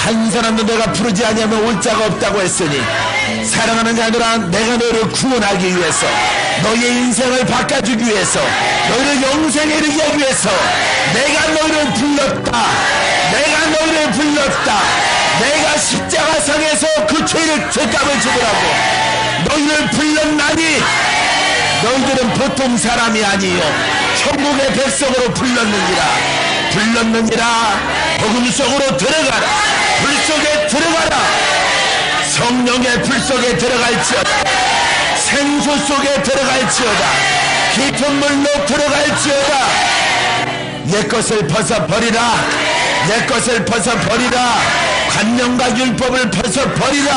S1: 한 사람도 내가 부르지 아니하면 올 자가 없다고 했으니 사랑하는 자들아, 내가 너를 구원하기 위해서, 너의 인생을 바꿔주기 위해서, 너희를 영생에 이르게 하기 위해서 내가 너희를 불렀다. 내가 너희를 불렀다. 내가 십자가상에서 그 죄값을 지불하고 너희를 불렀나니 너희들은 보통 사람이 아니요 천국의 백성으로 불렀느니라. 복음 속으로 들어가라. 불 속에 들어가라. 성령의 불 속에 들어갈지어다. 생수 속에 들어갈지어다. 깊은 물로 들어갈지어다. 옛것을 벗어버리라. 옛것을 벗어버리라. 관념과 율법을 벗어버리라.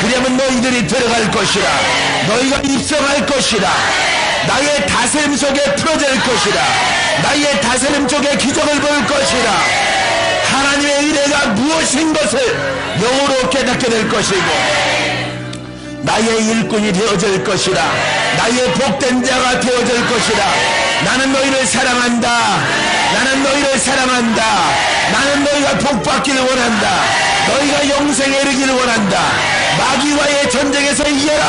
S1: 그러면 너희들이 들어갈 것이라. 너희가 입성할 것이라. 나의 다스림 속에 풀어질 것이라. 나의 다스림 속에 기적을 볼 것이라. 하나님의 은혜가 무엇인 것을 영으로 깨닫게 될 것이고 나의 일꾼이 되어질 것이라. 나의 복된 자가 되어질 것이라. 나는 너희를 사랑한다. 나는 너희를 사랑한다. 나는 너희가 복받기를 원한다. 너희가 영생에 이르기를 원한다. 마귀와의 전쟁에서 이겨라.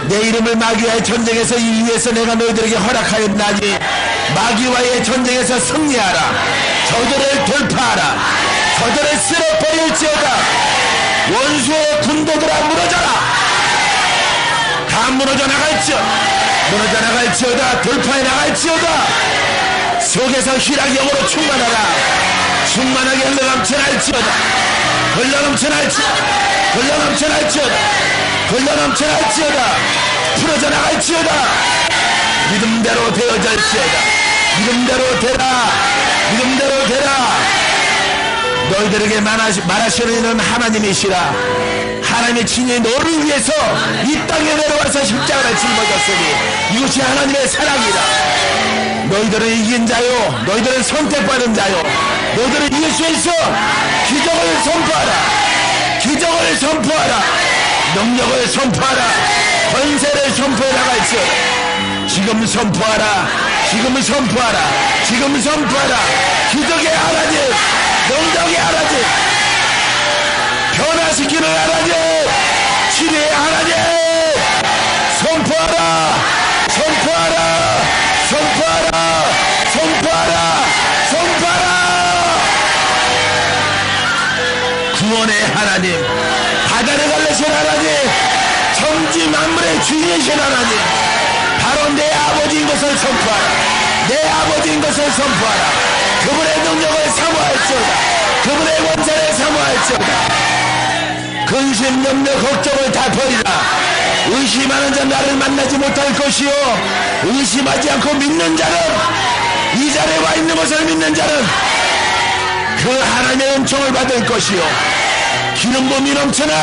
S1: 내 이름을 마귀와의 전쟁에서 이기기 위해서 내가 너희들에게 허락하였나니 마귀와의 전쟁에서 승리하라. 저들을 돌파하라. 저들을 쓸어버릴지어다. 원수의 군대들아 무너져라. 다 무너져 나갈지어다. 돌파해 나갈지어다. 속에서 희락의 영으로 충만하라. 충만하게 흘러넘쳐날지어다. 풀어져 나갈지어다. 믿음대로 되어질지어다. 믿음대로 되라. 너희들에게 말하시는 이는 하나님이시라. 하나님의 친히 너를 위해서 이 땅에 내려와서 십자가를 짊어졌으니 이것이 하나님의 사랑이다. 너희들은 이긴 자요. 너희들은 선택받은 자요. 너희들은 이길 수 있어. 기적을 선포하라. 능력을 선포하라. 권세를 선포해 나갈지어다. 지금 선포하라. 기적의 하나님, 능력의 하나님, 변화시키는 하나님, 치료의 하나님, 선포하라. 구원의 하나님, 바다를 갈르신 하나님, 천지 만물의 주인이신 하나님, 바로 내 아버지인 것을 선포하라. 그분의 능력을 사모할지어다. 그분의 원사를 사모할지어다. 근심, 염려, 걱정을 다 버리라. 의심하는 자 나를 만나지 못할 것이요 의심하지 않고 믿는 자는, 이 자리에 와 있는 것을 믿는 자는 그 하나님의 은총을 받을 것이요 기름 부음이 넘쳐나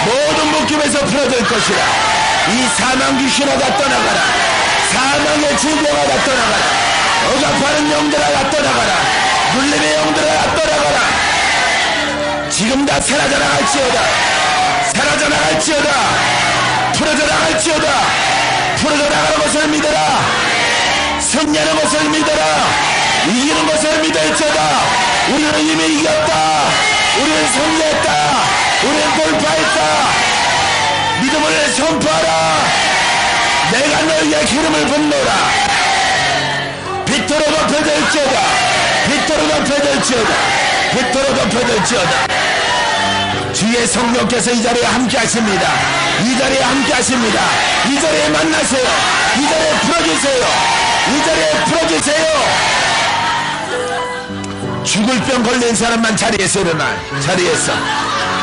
S1: 모든 묶임에서 풀어질 것이라. 이 사망 귀신아 다 떠나가라. 사망의 질병아 다 떠나가라. 억압하는 영들아 다 떠나가라. 눌림의 영들아 다 떠나가라. 지금 다 사라져 나갈지어다. 풀어져 나가는 것을 믿어라. 승리하는 것을 믿어라. 이기는 것을 믿을지어다. 우리는 이미 이겼다. 우리는 승리했다. 우리는 돌파했다. 믿음을 선포하라. 내가 너에게 기름을 붓노라. 빛으로 덮여질지어다. 주의 성령께서 이 자리에 함께 하십니다. 이 자리에 만나세요. 이 자리에 풀어주세요. 주 죽을 병 걸린 사람만 자리에서 일어나. 자리에서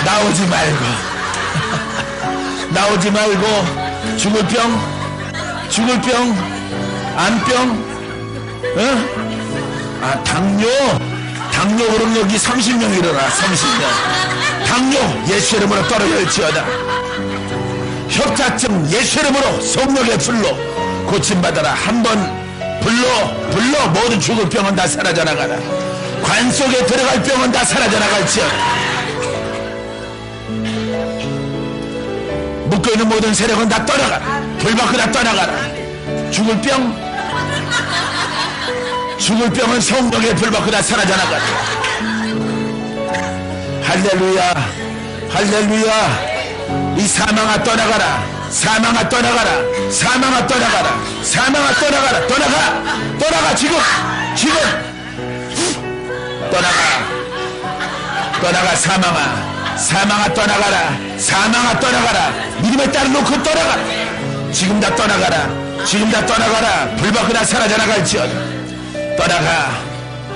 S1: 나오지 말고 나오지 말고. 죽을 병 안병, 당뇨 그럼 여기 30명 일어나. 30명 당뇨 예수 이름으로 떨어질지어다. 협착증 예수 이름으로 성령의 불로 고침받아라. 한번 불로 모든 죽을 병은 다 사라져 나가라. 관 속에 들어갈 병은 다 사라져 나갈지어다. 묶여있는 모든 세력은 다 떠나가라. 불 밖으로 다 떠나가라. 죽을 병은 성령의 불 밖으로 다 사라져 나가라. 할렐루야, 할렐루야. 이 사망아 떠나가라. 사망아 떠나가라. 사망아 떠나가라. 사망아 떠나가라. 떠나가. 지금 떠나가. 사망아 떠나가라. 사망아 떠나가라. 믿음에 따라 놓고 떠나가라. 지금 다 떠나가라. 불 밖으로 다 사라져 나갈지어다. 떠나가.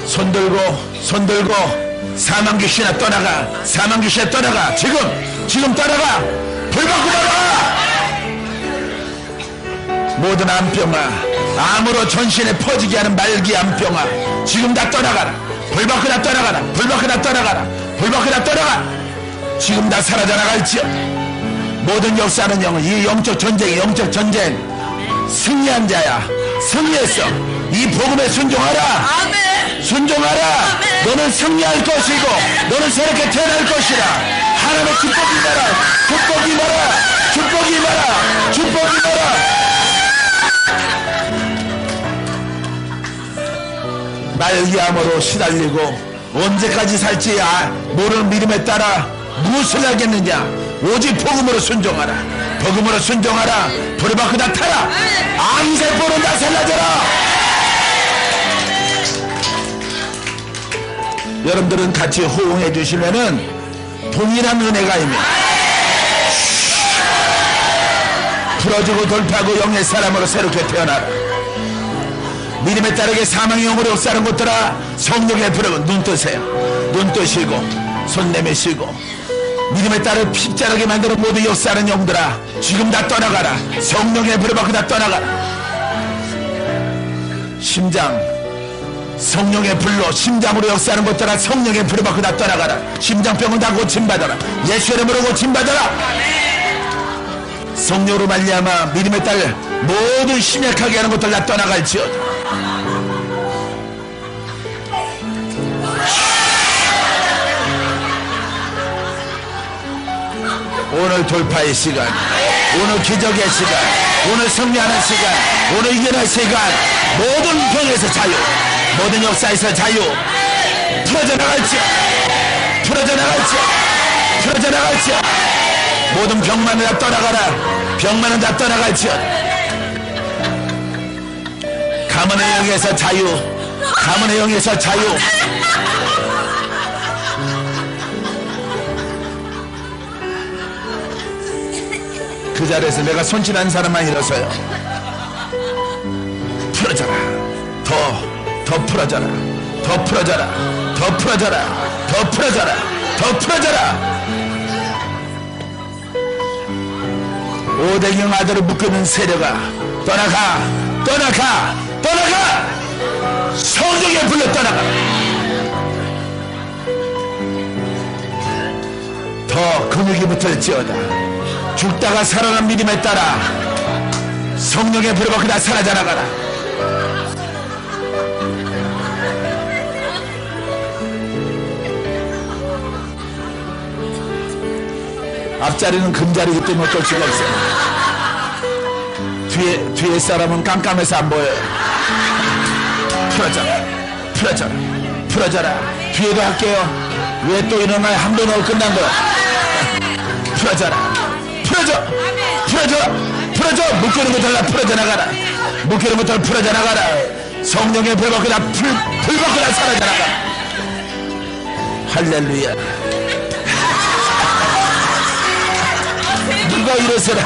S1: 손 들고 사망 귀신아 떠나가. 지금 떠나가. 불 밖으로 나가. 모든 암병아, 암으로 전신에 퍼지게 하는 말기 암병아, 지금 다 떠나가라. 불 밖으로 다 떠나가라. 지금 다 사라져 나갈지어다. 모든 역사는 이 영적 전쟁 승리한 자야. 승리했어. 이 복음에 순종하라. 순종하라. 너는 승리할 것이고 너는 새롭게 태어날 것이라. 하나님의 축복이 임하라. 말기암으로 시달리고 언제까지 살지 모르는 믿음에 따라 무엇을 하겠느냐. 오직 복음으로 순종하라. 불을 밖으로 다 타라. 암세포는 다 살라져라. 여러분들은 같이 호응해 주시면은 동일한 은혜가 있네. 풀어주고 돌파하고 영의 사람으로 새롭게 태어나라. 믿음에 따르게 사망의 영으로 역사하는 것들아, 성령의 불을 눈 뜨세요. 눈 뜨시고 손 내미시고 믿음에 따라 핍자하게 만드는 모든 역사하는 영들아, 지금 다 떠나가라. 성령의 불을 받고 다 떠나가라. 심장 성령의 불로 심장으로 역사하는 것들아, 성령의 불을 받고 다 떠나가라. 심장병은 다 고침받아라. 예수 이름으로 고침받아라. 성령으로 말미암아 믿음에 따라 모든 심약하게 하는 것들 다 떠나갈지어다. 오늘 돌파의 시간, 오늘 기적의 시간, 오늘 승리하는 시간, 오늘 이겨낼 시간, 모든 병에서 자유, 모든 역사에서 자유, 풀어져 나갈지어. 모든 병만은 다 떠나가라. 병만은 다 떠나갈지어. 가문의 영에서 자유. 그 자리에서 내가 손질한 사람만 일어서요. 풀어져라. 더 풀어져라. 오대경 아들을 묶이는 세력아, 떠나가. 성령의 불로 떠나가. 더 근육이 붙을지어다. 죽다가 살아난 믿음에 따라 성령의 불을 받고 다 사라져 나가라. 앞자리는 금자리이기 때문에 어쩔 수가 없어요. 뒤에 사람은 깜깜해서 안 보여요. 풀어져라. 뒤에도 할게요. 왜 또 일어나요? 한 번 하고 끝난 거야. 풀어져. 묶이는 것들 다 풀어져 나가라. 성령의 불 받고 다 불 받고 다 사라져 나가라. 할렐루야. 누가 일어서라.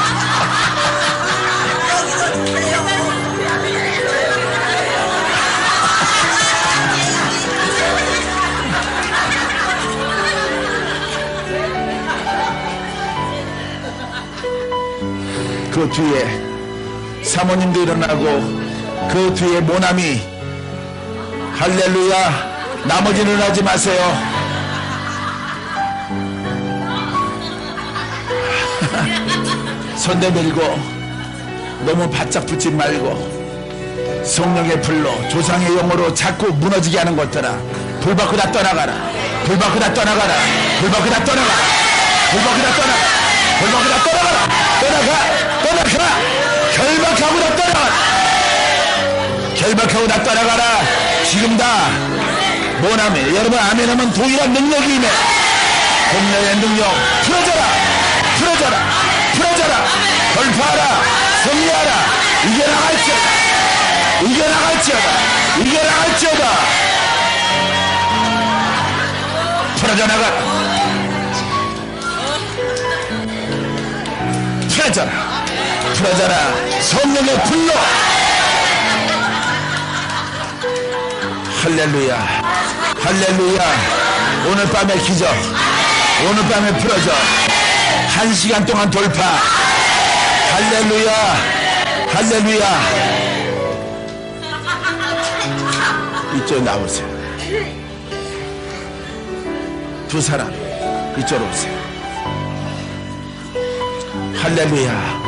S1: 뒤에 사모님도 일어나고 그 뒤에 모남이 할렐루야. 나머지는 일어나지 마세요. 손 내밀고 너무 바짝 붙지 말고 성령의 불로 조상의 영으로 자꾸 무너지게 하는 것들아 불 받고 다 떠나가라. 불 받고 다 떠나가라. 불 받고 다 떠나가라. 불 받고 다 떠나가라. 불 받고 다 떠나가라. 떠나가 결박하고 다 떠나가라. 결박하고 다 떠나가라. 지금 다 모나미 여러분 아멘하면 동일한 능력이 임해. 공력의 능력 풀어져라. 돌파하라. 승리하라. 이겨나갈지어다. 풀어져 나가라. 풀어져라. 성령의 불로. 할렐루야. 오늘 밤의 기적, 오늘 밤에 풀어져. 1시간 동안 돌파. 할렐루야. 이쪽 나오세요. 두 사람 이쪽으로 오세요. 할렐루야.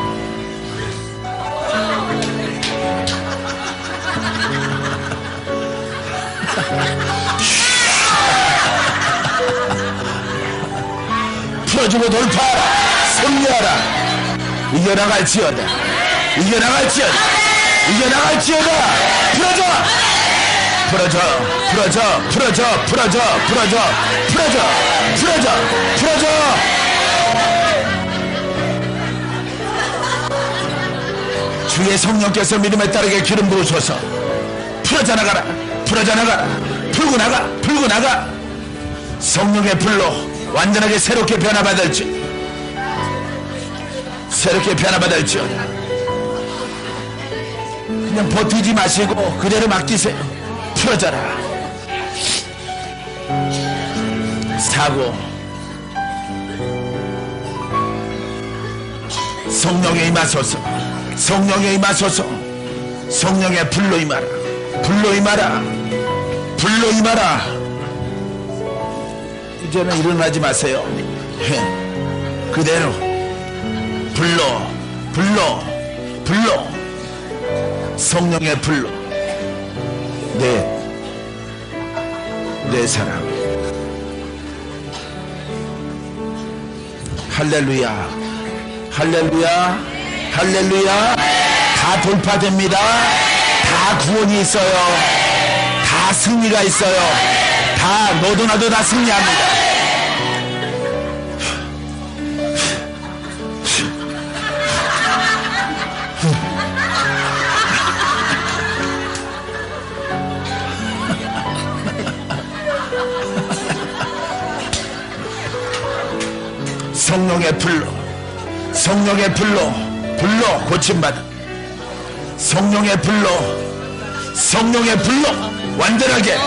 S1: 풀어주고 돌파하라. 승리하라. 이겨나갈지어다. 풀어져. 주의 성령께서 믿음에 따르게 기름 부으셔서 풀어져 나가라. 풀고 나가. 성령의 불로 완전하게 새롭게 변화받을지어다. 그냥 버티지 마시고 그대로 맡기세요. 풀어져라. 사고 성령에 임하소서. 성령의 불로 임하라. 이제는 일어나지 마세요. 그대로 불로 성령의 불로 내 사랑. 할렐루야. 다 돌파됩니다. 다 구원이 있어요. 다 승리가 있어요. 다 너도 나도 다 승리합니다. 성령의 불로 고침받아. 성령의 불로 완전하게.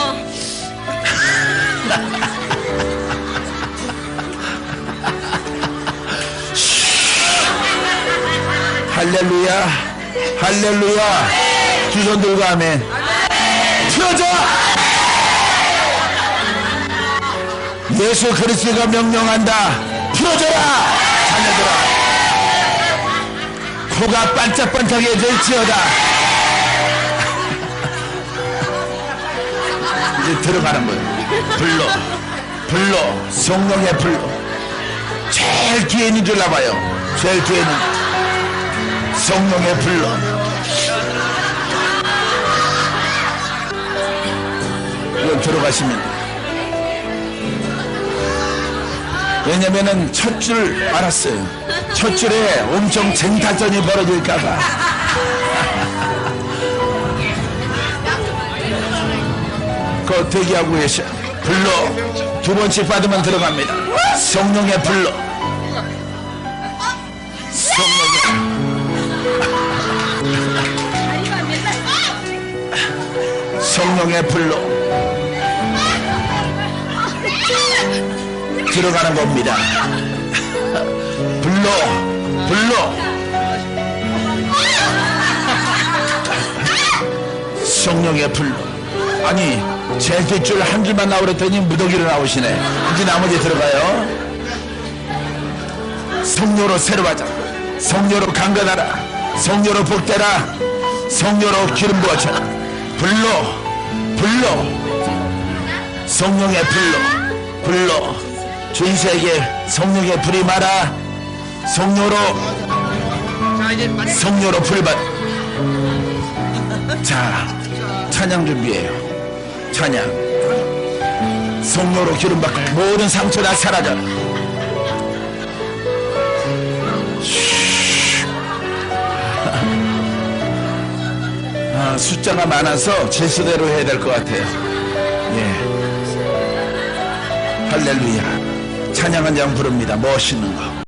S1: 할렐루야. 두 손 들고 아멘. 풀어져. 예수 그리스도가 명령한다. 풀어져라. 자녀들아. 코가 반짝반짝해 될지어다. 이제 들어가는 거예요. 불로 성령의 불로. 제일 뒤에 있는 줄 알아봐요. 제일 뒤에 있는 성령의 불로. 이거 들어가시면, 왜냐면은 첫 줄 알았어요. 첫 줄에 엄청 쟁탈전이 벌어질까봐. 그거 대기하고 계셔. 불로 두 번씩 받으면 들어갑니다. 성령의 불로. 성령의 불로 들어가는 겁니다. 불로 성령의 불로. 아니 제 뒷줄 한 줄만 나오랬더니 무더기로 나오시네. 이제 나머지 들어가요. 성령으로 새로워져. 성령으로 강건하라. 성령으로 복되라. 성령으로 기름 부어져라. 불로 성령의 불로 주인세에게 성령의 불이 말아. 성령으로 불받. 자, 찬양 준비해요. 찬양. 성령으로 기름 받고 모든 상처 다 사라져라. 숫자가 많아서 질서대로 해야 될 것 같아요. 예. 할렐루야. 찬양 한 장 부릅니다. 멋있는 거.